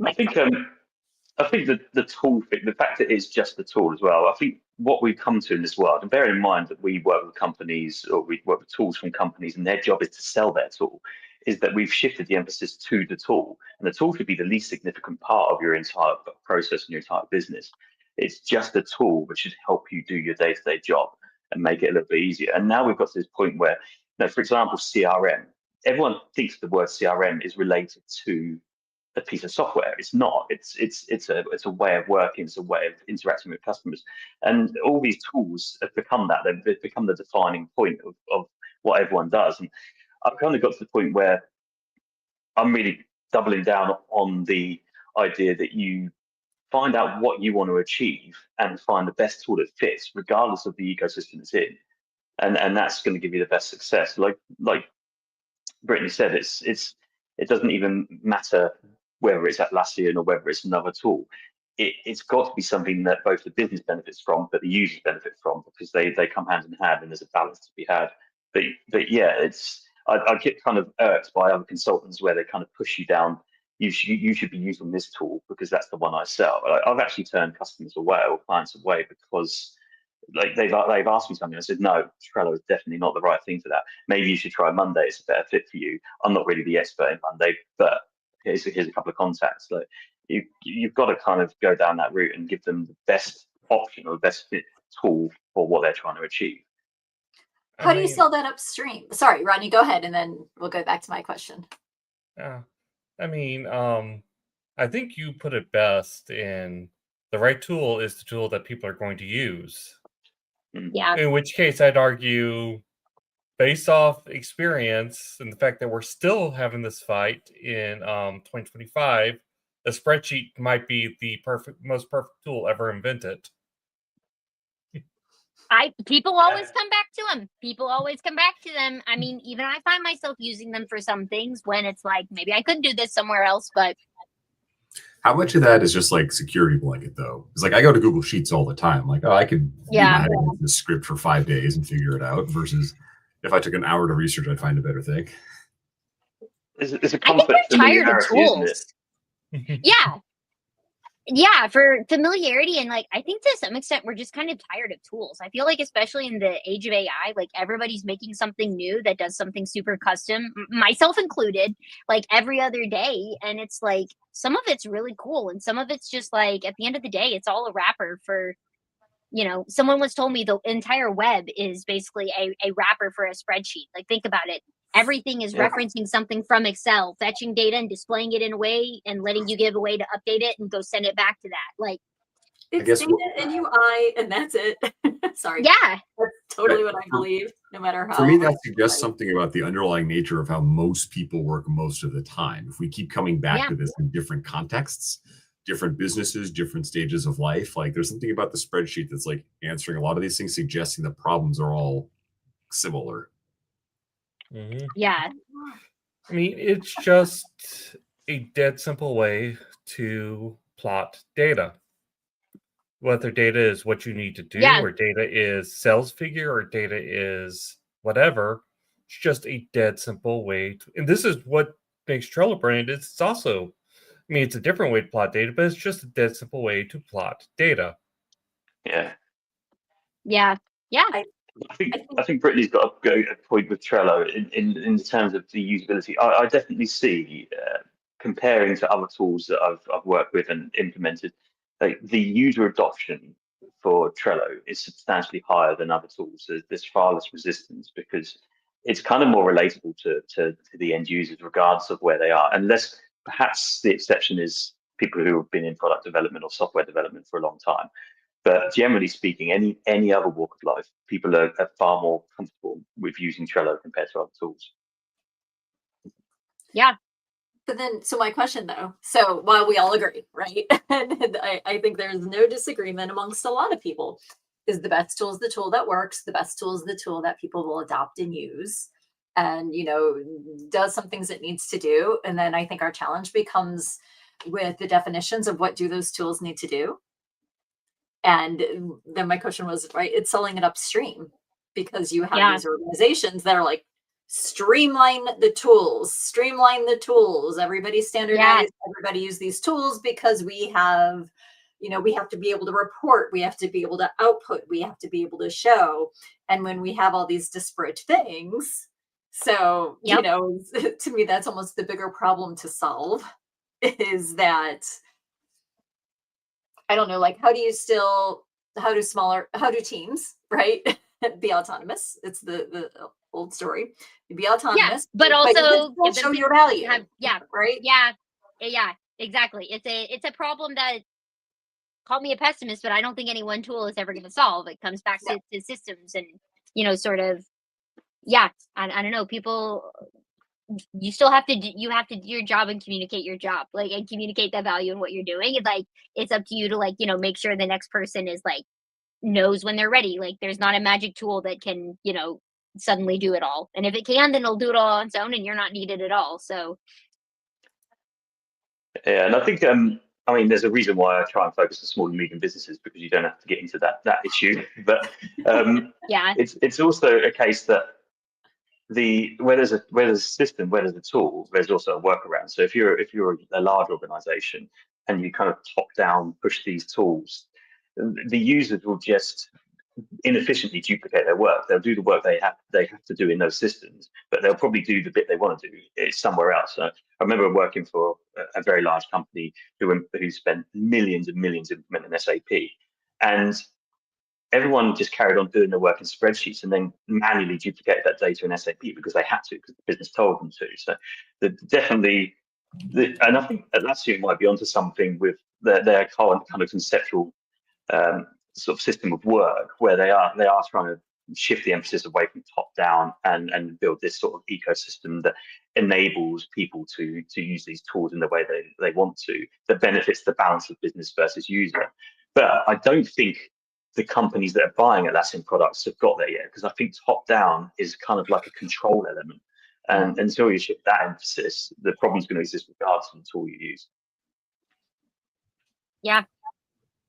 I think that the tool, the fact that it's just the tool as well, I think what we've come to in this world, and bear in mind that we work with companies, or we work with tools from companies, and their job is to sell their tool, is that we've shifted the emphasis to the tool. And the tool should be the least significant part of your entire process and your entire business. It's just a tool which should help you do your day-to-day job and make it a little bit easier. And now we've got to this point where, for example, CRM, everyone thinks the word CRM is related to a piece of software. It's not. It's a way of working. It's a way of interacting with customers, and all these tools have become that. They've become the defining point of what everyone does. And I've kind of got to the point where I'm really doubling down on the idea that you find out what you want to achieve and find the best tool that fits, regardless of the ecosystem it's in, and that's going to give you the best success. Like Brittany said, it doesn't even matter whether it's Atlassian or whether it's another tool. It's got to be something that both the business benefits from, but the users benefit from, because they come hand in hand and there's a balance to be had. But yeah, I get kind of irked by other consultants where they kind of push you down. You should be using this tool because that's the one I sell. I've actually turned customers away or clients away because like they've asked me something. I said, no, Trello is definitely not the right thing for that. Maybe you should try Monday. It's a better fit for you. I'm not really the expert in Monday, but here's a couple of contacts. Like you've got to kind of go down that route and give them the best option or the best fit tool for what they're trying to achieve. How do you sell that upstream? Sorry, Rodney, go ahead, and then we'll go back to my question. Yeah, I mean, I think you put it best in the right tool is the tool that people are going to use. Yeah. In which case, I'd argue, based off experience and the fact that we're still having this fight in 2025, a spreadsheet might be the most perfect tool ever invented. People always come back to them. People always come back to them. I mean, even I find myself using them for some things when it's like, maybe I could do this somewhere else, but. How much of that is just like security blanket though? It's like I go to Google Sheets all the time. Like, oh, I could do this script for 5 days and figure it out, versus if I took an hour to research, I'd find a better thing. It's a comfort familiarity, isn't it? Yeah, for familiarity, and like I think to some extent we're just kind of tired of tools. I feel like especially in the age of AI, like everybody's making something new that does something super custom, myself included, like every other day. And it's like some of it's really cool and some of it's just like at the end of the day, it's all a wrapper for someone once told me the entire web is basically a wrapper for a spreadsheet. Like, think about it. Everything is referencing something from Excel, fetching data and displaying it in a way and letting you give a way to update it and go send it back to that. Like, it's data and UI, and that's it. Sorry. Yeah. That's totally what I believe, no matter how. For me, that suggests something about the underlying nature of how most people work most of the time. If we keep coming back to this in different contexts, different businesses, different stages of life, like there's something about the spreadsheet that's like answering a lot of these things, suggesting the problems are all similar. Mm-hmm. Yeah. I mean, it's just a dead simple way to plot data. Whether data is what you need to do, or data is sales figure, or data is whatever, it's just a dead simple way to, and this is what makes Trello brilliant. It's also, I mean, it's a different way to plot data, but it's just a dead simple way to plot data. Yeah. Yeah. Yeah. I think Brittany's got a point with Trello in terms of the usability. I definitely see, comparing to other tools that I've worked with and implemented, like the user adoption for Trello is substantially higher than other tools. There's far less resistance because it's kind of more relatable to the end users, regardless of where they are, unless perhaps the exception is people who have been in product development or software development for a long time. But generally speaking, any other walk of life, people are far more comfortable with using Trello compared to other tools. Yeah. But then, so my question though, so while we all agree, right? And I think there's no disagreement amongst a lot of people, is the best tool is the tool that works. The best tool is the tool that people will adopt and use, and, does some things it needs to do. And then I think our challenge becomes with the definitions of what do those tools need to do. And then my question was, right, it's selling it upstream, because you have these organizations that are like, streamline the tools, everybody standardize, everybody use these tools, because we have, we have to be able to report, we have to be able to output, we have to be able to show. And when we have all these disparate things, so, to me, that's almost the bigger problem to solve, is that, I don't know, like, how do teams, right, be autonomous? It's the old story. You be autonomous, but also show your value. Right? Yeah, exactly. It's a problem that, call me a pessimist, but I don't think any one tool is ever going to solve. It comes back to systems and, sort of, I don't know, people, you still have to do your job and communicate your job, like, and communicate that value and what you're doing. It's like, it's up to you to, like, make sure the next person is like, knows when they're ready. Like, there's not a magic tool that can, suddenly do it all. And if it can, then it'll do it all on its own and you're not needed at all. So. Yeah. And I think, I mean, there's a reason why I try and focus on small and medium businesses, because you don't have to get into that issue. But it's also a case that where there's a system, where there's a tool, there's also a workaround. So if you're a large organization and you kind of top down push these tools, the users will just inefficiently duplicate their work. They'll do the work they have to do in those systems, but they'll probably do the bit they want to do somewhere else. So I remember working for a very large company who spent millions and millions implementing SAP, and everyone just carried on doing their work in spreadsheets and then manually duplicated that data in SAP because they had to, because the business told them to. So definitely, and I think Atlassian might be onto something with their current kind of conceptual sort of system of work, where they are trying to shift the emphasis away from top down and build this sort of ecosystem that enables people to use these tools in the way they want to, that benefits the balance of business versus user. But I don't think the companies that are buying Atlassian products have got there yet, because I think top down is kind of like a control element, and until you shift that emphasis, the problem's going to exist regardless of the tool you use. Yeah.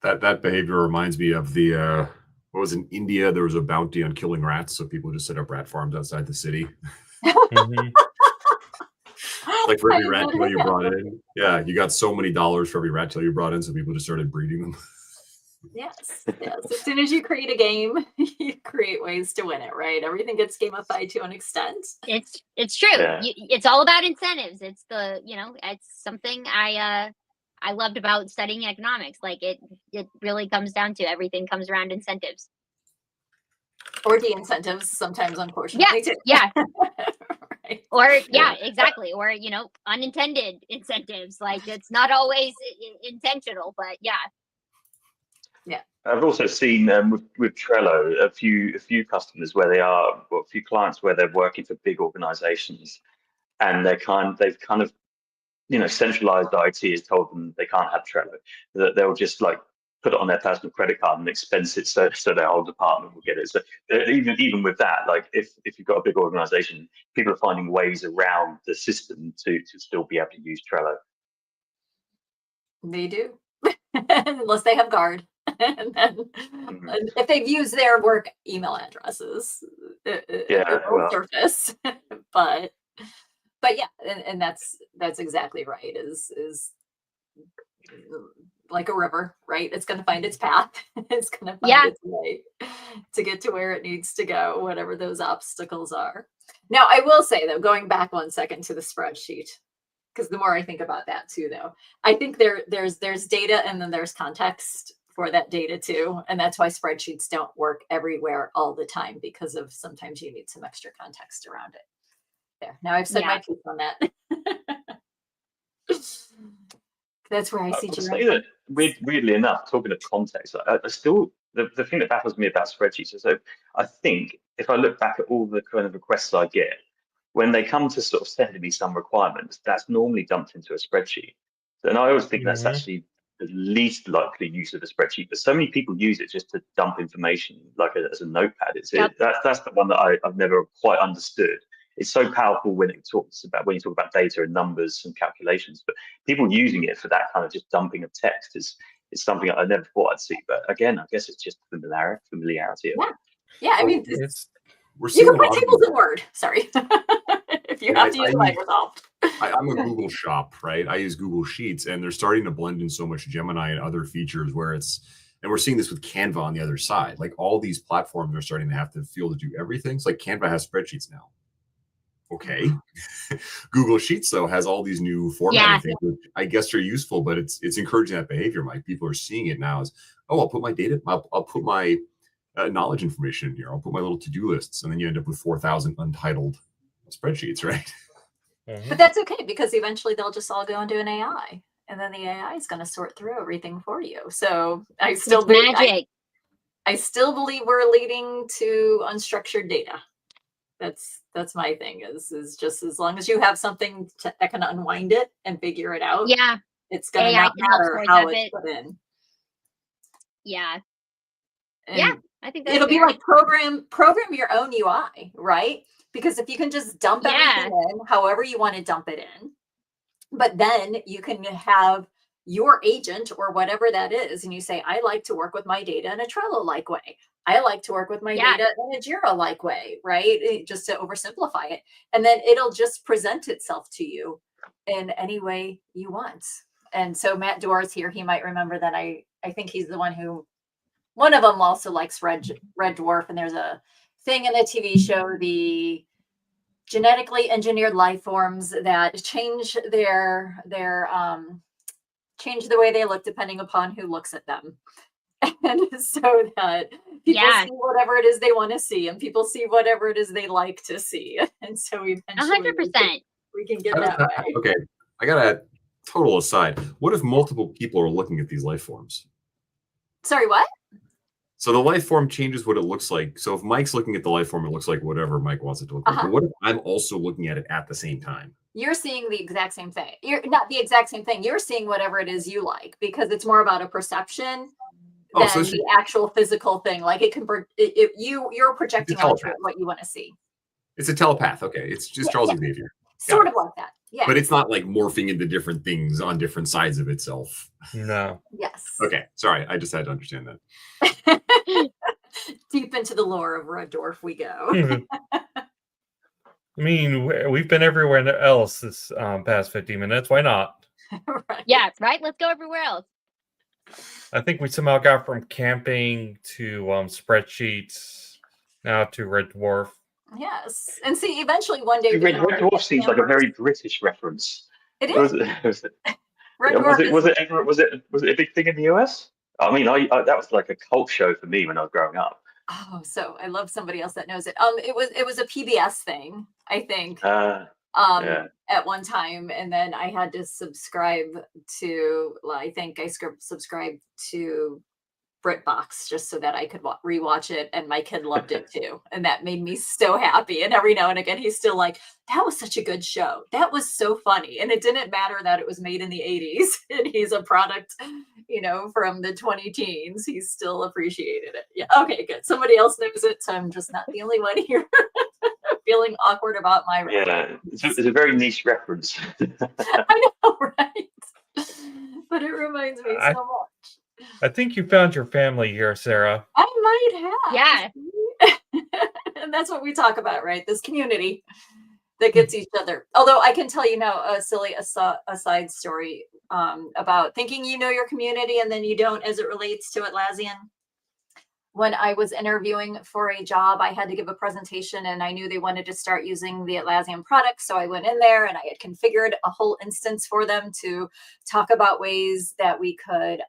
That behavior reminds me of the what was in India? There was a bounty on killing rats, so people just set up rat farms outside the city. Mm-hmm. Like for every rat tail you brought in, you got so many dollars for every rat tail you brought in, so people just started breeding them. Yes. As soon as you create a game, you create ways to win it, right? Everything gets gamified to an extent. It's true. Yeah. It's all about incentives. It's it's something I I loved about studying economics. Like it really comes down to everything comes around incentives. Or de-incentives sometimes, unfortunately. Yeah. Right. Or exactly. Or, you know, unintended incentives. Like it's not always intentional, but yeah. I've also seen with Trello a few customers where a few clients where they're working for big organizations, and they've kind of, you know, centralized IT has told them they can't have Trello, that they'll just like put it on their personal credit card and expense it so their whole department will get it. So even with that, like if you've got a big organization, people are finding ways around the system to still be able to use Trello. They do, unless they have guard. And then if they've used their work email addresses, it will surface. but yeah, and that's exactly right. Is like a river, right? It's going to find its path. It's going to find its way to get to where it needs to go, whatever those obstacles are. Now, I will say though, going back 1 second to the spreadsheet, because the more I think about that too, though, I think there's data and then there's context for that data too. And that's why spreadsheets don't work everywhere all the time, because of sometimes you need some extra context around it. There. Now I've said my piece on that. That's where I see Jira. Weirdly enough, talking of context, I still, the thing that baffles me about spreadsheets is that I think if I look back at all the kind of requests I get, when they come to sort of sending me some requirements, that's normally dumped into a spreadsheet. And I always think that's actually the least likely use of a spreadsheet, but so many people use it just to dump information like as a notepad. That's the one that I've never quite understood. It's so powerful when you talk about data and numbers and calculations, but people using it for that kind of just dumping of text is something I never thought I'd see. But again, I guess it's just familiarity. Yeah. I mean, you can put tables in Word. Sorry, if you have to use Microsoft. I'm a Google shop, right? I use Google Sheets, and they're starting to blend in so much Gemini and other features where and we're seeing this with Canva on the other side. Like all these platforms are starting to have to feel to do everything. It's like Canva has spreadsheets now. Okay. Google Sheets though has all these new formatting things, which I guess are useful, but it's encouraging that behavior, Mike. People are seeing it now as, I'll put my data, I'll put my knowledge information in here. I'll put my little to-do lists, and then you end up with 4,000 untitled spreadsheets, right? But that's okay, because eventually they'll just all go into an AI, and then the AI is going to sort through everything for you. So I still believe we're leading to unstructured data. That's my thing is just as long as you have something that can unwind it and figure it out. Yeah. It's going to not matter how it's put in. Yeah. And I think that's it'll be like program your own UI, right? Because if you can just dump everything in however you want to dump it in, but then you can have your agent or whatever that is, and you say, I like to work with my data in a Trello-like way. I like to work with my data in a Jira-like way, right? Just to oversimplify it. And then it'll just present itself to you in any way you want. And so Matt Doors here, he might remember that I think he's the one of them also likes Red Dwarf, and there's a thing in the TV show, the genetically engineered life forms that change change the way they look depending upon who looks at them. And so that people see whatever it is they want to see, and people see whatever it is they like to see. And so eventually 100%. we can get that way. Okay. I got a total aside. What if multiple people are looking at these life forms? Sorry, what? So the life form changes what it looks like. So if Mike's looking at the life form, it looks like whatever Mike wants it to look like. But what if I'm also looking at it at the same time? You're seeing the exact same thing. You're not the exact same thing. You're seeing whatever it is you like, because it's more about a perception than the actual physical thing. Like it can, you're projecting onto it what you want to see. It's a telepath. Okay. It's just Charles' behavior. Sort of like that. Yeah. But it's not like morphing into different things on different sides of itself. No. Yes. Okay. Sorry. I just had to understand that. Deep into the lore of Red Dwarf we go. I mean, we've been everywhere else this past 15 minutes. Why not? Right. Yeah, right? Let's go everywhere else. I think we somehow got from camping to spreadsheets, now to Red Dwarf. Yes. And see, eventually one day... Red Dwarf seems like a very British reference. It is. Was it a big thing in the US? I mean, I that was like a cult show for me when I was growing up. Oh, so I love somebody else that knows it. It was a PBS thing, I think. Yeah. At one time, and then I had to subscribe to, I think I subscribed to BritBox just so that I could rewatch it, and my kid loved it too, and that made me so happy. And every now and again, he's still like, "That was such a good show. That was so funny." And it didn't matter that it was made in the '80s, and he's a product, from the 20-teens. He still appreciated it. Yeah. Okay. Good. Somebody else knows it, so I'm just not the only one here feeling awkward about my reference. Yeah, it's a very niche reference. I know, right? But it reminds me so much. I think you found your family here, Sarah. I might have. Yeah. And that's what we talk about, right? This community that gets each other. Although I can tell you now a silly aside story about thinking you know your community and then you don't as it relates to Atlassian. When I was interviewing for a job, I had to give a presentation, and I knew they wanted to start using the Atlassian products. So I went in there and I had configured a whole instance for them to talk about ways that we could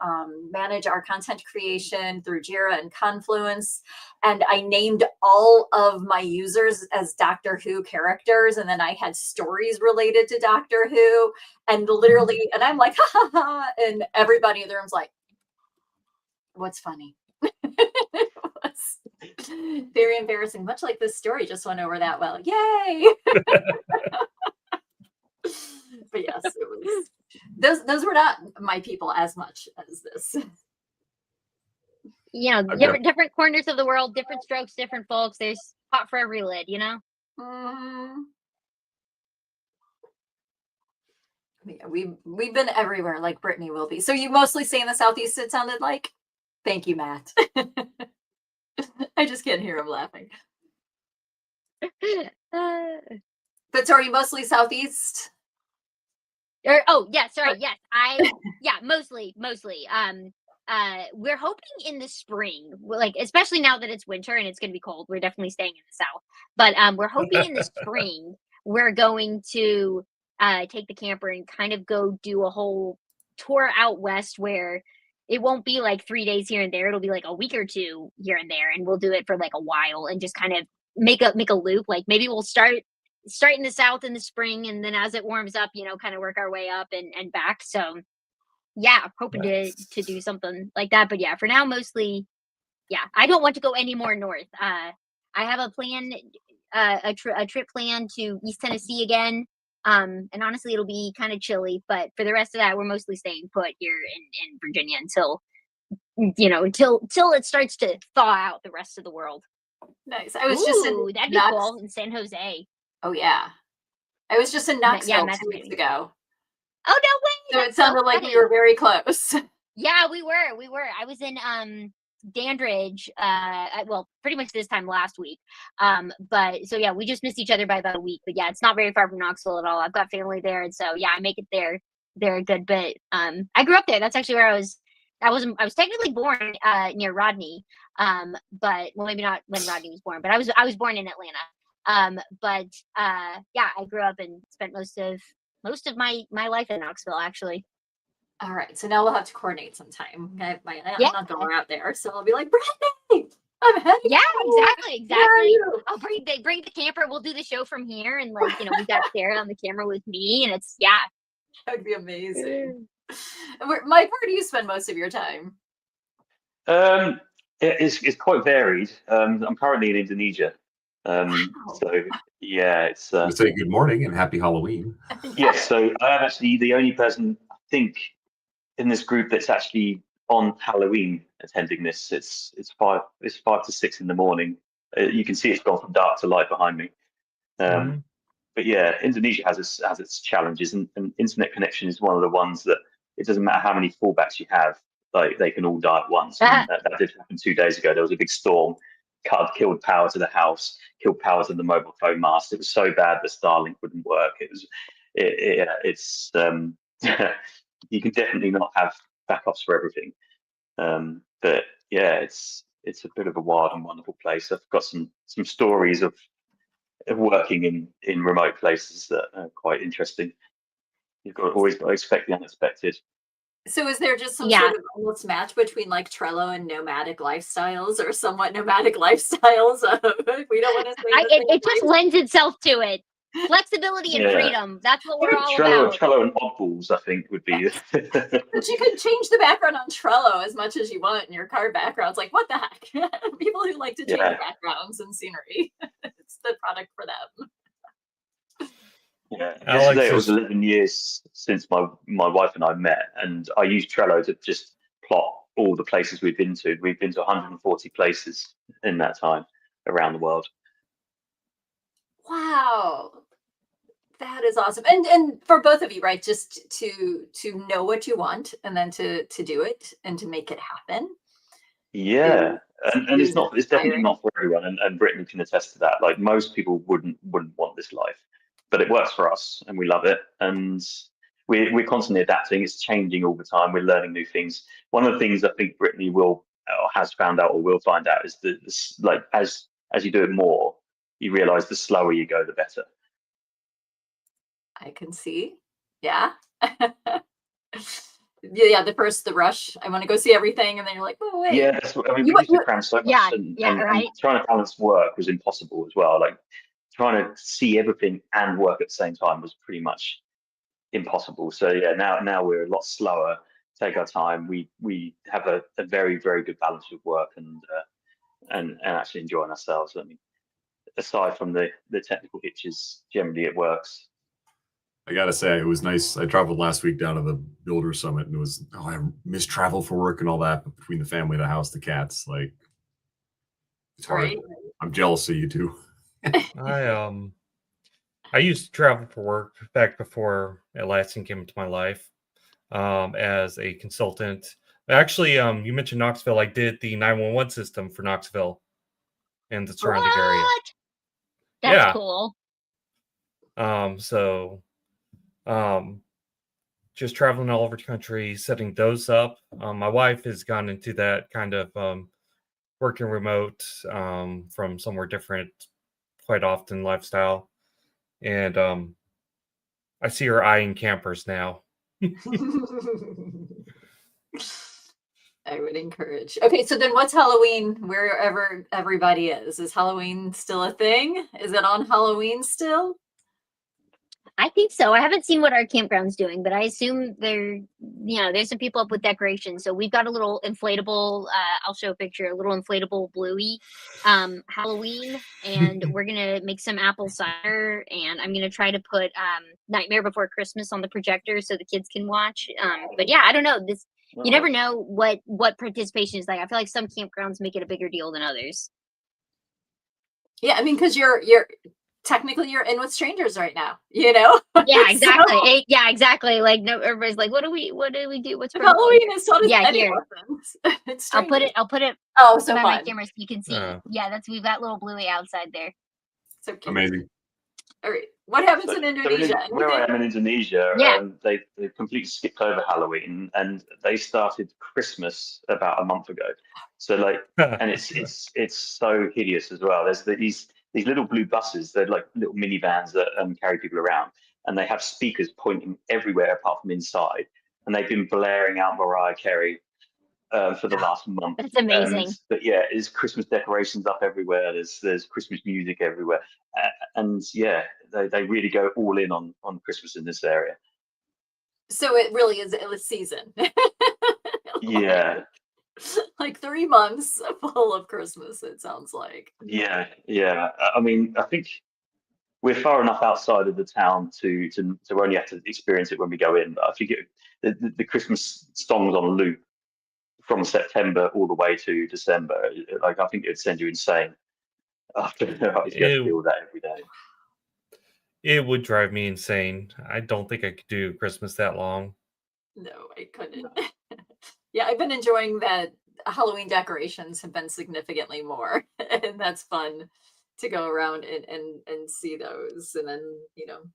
manage our content creation through Jira and Confluence. And I named all of my users as Doctor Who characters. And then I had stories related to Doctor Who. And literally, and I'm like, ha ha ha. And everybody in the room's like, what's funny? It was very embarrassing, much like this story just went over that well. Yay! But yes, it was those were not my people as much as this. Different corners of the world, different strokes, different folks. There's pot for every lid, Yeah, we've been everywhere, like Brittany will be. So you mostly stay in the Southeast, it sounded like. Thank you, Matt. I just can't hear him laughing. But so are you mostly Southeast? Yes. Mostly. We're hoping in the spring, like especially now that it's winter and it's going to be cold. We're definitely staying in the South, but we're hoping in the spring we're going to take the camper and kind of go do a whole tour out west where it won't be like 3 days here and there. It'll be like a week or two here and there, and we'll do it for like a while and just kind of make a loop. Like maybe we'll start in the South in the spring, and then as it warms up, kind of work our way up and back. So yeah, hoping to do something like that. But yeah, for now, mostly, yeah, I don't want to go any more north. I have a plan, a trip planned to East Tennessee again. And honestly, it'll be kind of chilly, but for the rest of that, we're mostly staying put here in Virginia until it starts to thaw out the rest of the world. Nice. I was just in that'd be cool in San Jose. Oh yeah, I was just in Knoxville 2 weeks ago. Oh no way! So it sounded like we were very close. Yeah, we were. I was in Dandridge, pretty much this time last week. But so yeah, we just missed each other by about a week. But yeah, it's not very far from Knoxville at all. I've got family there, and so yeah, I make it there a good bit. I grew up there. That's actually where I was technically born near Rodney. But maybe not when Rodney was born, but I was born in Atlanta. Yeah, I grew up and spent most of my life in Knoxville actually. All right, so now we'll have to coordinate sometime. I'm not going out there, so I'll be like, Brittany, I'm heading. Yeah, exactly. I'll bring the camper. We'll do the show from here, and we got Sarah on the camera with me, and it's that would be amazing. Mike, where do you spend most of your time? It's quite varied. I'm currently in Indonesia. Wow. So yeah, it's. Say good morning and happy Halloween. Yes, so I am actually the only person I think in this group that's actually on Halloween attending this. It's 5 to 6 in the morning. You can see it's gone from dark to light behind me. But yeah, Indonesia has its challenges, and internet connection is one of the ones that it doesn't matter how many fallbacks you have, like they can all die at once. And that did happen 2 days ago. There was a big storm, killed power to the house, killed power to the mobile phone mast. It was so bad that Starlink wouldn't work. It's you can definitely not have backups for everything. But yeah, it's a bit of a wild and wonderful place. I've got some stories of working in remote places that are quite interesting. You've always got to expect the unexpected. So is there just some sort of almost match between like Trello and nomadic lifestyles, or somewhat nomadic lifestyles? We don't want to say it just lends itself to it. Flexibility and freedom. That's what we're all about. Trello and oddballs, I think, would be. But you can change the background on Trello as much as you want in your card backgrounds. Like, what the heck? People who like to change backgrounds and scenery. It's the product for them. Yeah, yesterday it was 11 years since my wife and I met, and I used Trello to just plot all the places we've been to. We've been to 140 places in that time around the world. Wow, that is awesome. And for both of you, right? Just to know what you want, and then to do it and to make it happen. Yeah, and it's definitely not for everyone, and Brittany can attest to that. Like, most people wouldn't want this life. But it works for us, and we love it, and we're constantly adapting. It's changing all the time. We're learning new things. One of the things I think Brittany has found out or will find out is that like as you do it more, you realize the slower you go, the better. I can see, yeah. Yeah, the rush. I want to go see everything, and then you're like, oh wait. Yeah, that's what I mean. We used to cram so much, and trying to balance work was impossible as well. Like, trying to see everything and work at the same time was pretty much impossible. So yeah, now we're a lot slower, take our time. We have a very, very good balance with work and actually enjoying ourselves. I mean, aside from the technical hitches, generally it works. I gotta say, it was nice. I traveled last week down to the Builder Summit, and it was, I miss travel for work and all that, but between the family, the house, the cats, like, it's hard. Right. I'm jealous of you two. I used to travel for work back before Atlassian came into my life, as a consultant. Actually, you mentioned Knoxville. I did the 911 system for Knoxville and the surrounding area. That's cool. Just traveling all over the country, setting those up. My wife has gone into that kind of working remote from somewhere different quite often lifestyle, and I see her eyeing campers now. I would encourage. Okay, so then what's Halloween wherever everybody is? Is Halloween still a thing? Is it on Halloween still? I think so. I haven't seen what our campground's doing, but I assume there's some people up with decorations. So we've got a little inflatable, I'll show a picture, a little inflatable Bluey Halloween, and we're going to make some apple cider, and I'm going to try to put Nightmare Before Christmas on the projector so the kids can watch. But yeah, I don't know. You never know what participation is like. I feel like some campgrounds make it a bigger deal than others. Yeah, I mean, because you're technically you're in with strangers right now, you know? Yeah, exactly. Yeah, exactly. Like, no, everybody's like, what do we do? What's Halloween is sort of here. I'll put it so by my camera so you can see. Yeah, we've got little Bluey outside there. So cute. Amazing. All right. What happens in Indonesia? Where I am in Indonesia, they completely skipped over Halloween, and they started Christmas about a month ago. So and it's so hideous as well. There's these little blue buses. They're like little minivans that carry people around, and they have speakers pointing everywhere apart from inside. And they've been blaring out Mariah Carey for the last month. That's amazing. But yeah, there's Christmas decorations up everywhere. There's Christmas music everywhere, and yeah, they really go all in on Christmas in this area. So it really is a season. Yeah. Like 3 months full of Christmas, it sounds like. Yeah. I mean, I think we're far enough outside of the town to only have to experience it when we go in. But I think the Christmas songs on loop from September all the way to December, like, I think it'd send you insane after you have to deal with that every day. It would drive me insane. I don't think I could do Christmas that long. No, I couldn't. Yeah, I've been enjoying that. Halloween decorations have been significantly more, and that's fun to go around and see those. And then,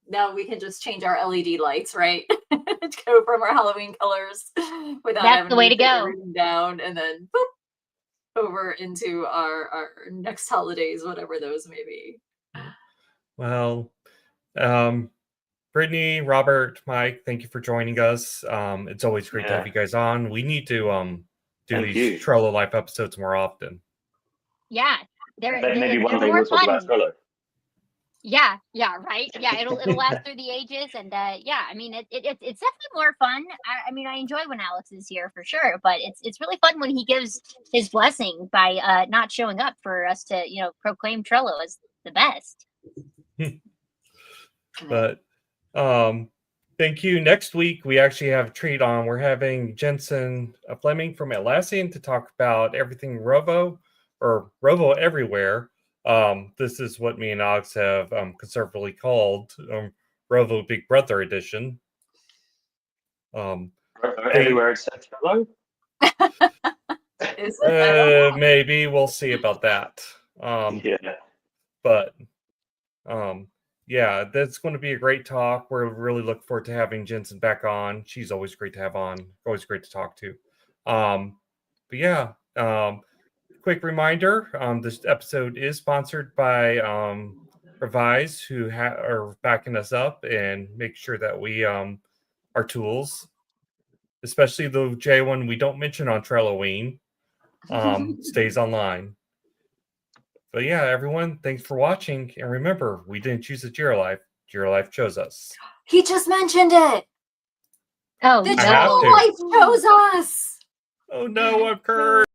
now we can just change our LED lights, right? To go from our Halloween colors without that's the way to go down, and then boop, over into our next holidays, whatever those may be. Well, Brittany, Robert, Mike, thank you for joining us. It's always great to have you guys on. We need to do these Trello Life episodes more often. Yeah, maybe one day we'll talk about Trello. Yeah, right. Yeah, it'll last through the ages, and yeah, I mean, it's definitely more fun. I mean, I enjoy when Alex is here for sure, but it's really fun when he gives his blessing by not showing up for us to proclaim Trello as the best. But thank you. Next week we actually have a treat on. We're having Jensen Fleming from Atlassian to talk about everything Rovo everywhere. This is what me and Alex have conservatively called Rovo Big Brother Edition. Everywhere except Trello? Maybe we'll see about that. But yeah, that's going to be a great talk. We're really looking forward to having Jensen back on. She's always great to have on, always great to talk to. But yeah, quick reminder, this episode is sponsored by Revyz, who are backing us up and make sure that we our tools, especially the J one we don't mention on Trelloween, stays online. But yeah, everyone, thanks for watching. And remember, we didn't choose the Jira Life. Jira Life chose us. He just mentioned it. Oh, the Jira Life chose us. Oh no, I'm cursed.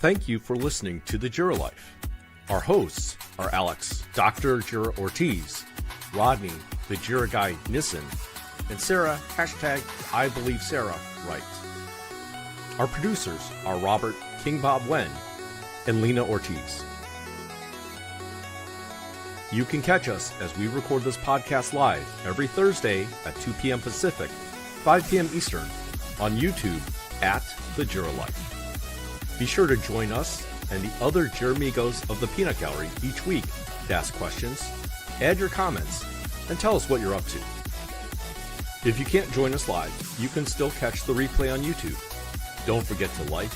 Thank you for listening to the Jira Life. Our hosts are Alex, Dr. Jira Ortiz, Rodney, the Jira guy Nissen, and Sarah, #IBelieveSarah, Wright. Our producers are Robert King Bob Wen and Lina Ortiz. You can catch us as we record this podcast live every Thursday at 2 p.m. Pacific, 5 p.m. Eastern on YouTube at The Jira Life. Be sure to join us and the other Jiramigos of the Peanut Gallery each week to ask questions, add your comments, and tell us what you're up to. If you can't join us live, you can still catch the replay on YouTube. Don't forget to like,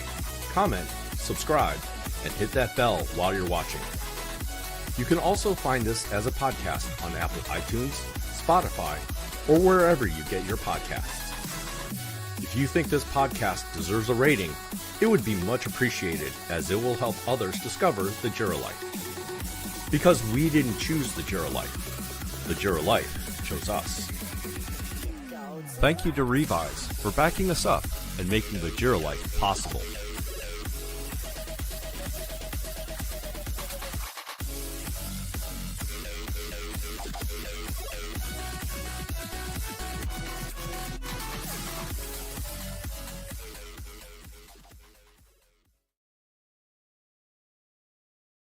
comment, subscribe, and hit that bell while you're watching. You can also find us as a podcast on Apple iTunes, Spotify, or wherever you get your podcasts. If you think this podcast deserves a rating, it would be much appreciated, as it will help others discover the Jira Life. Because we didn't choose the Jira Life. The Jira Life chose us. Thank you to Revyz for backing us up and making the Jira Life possible.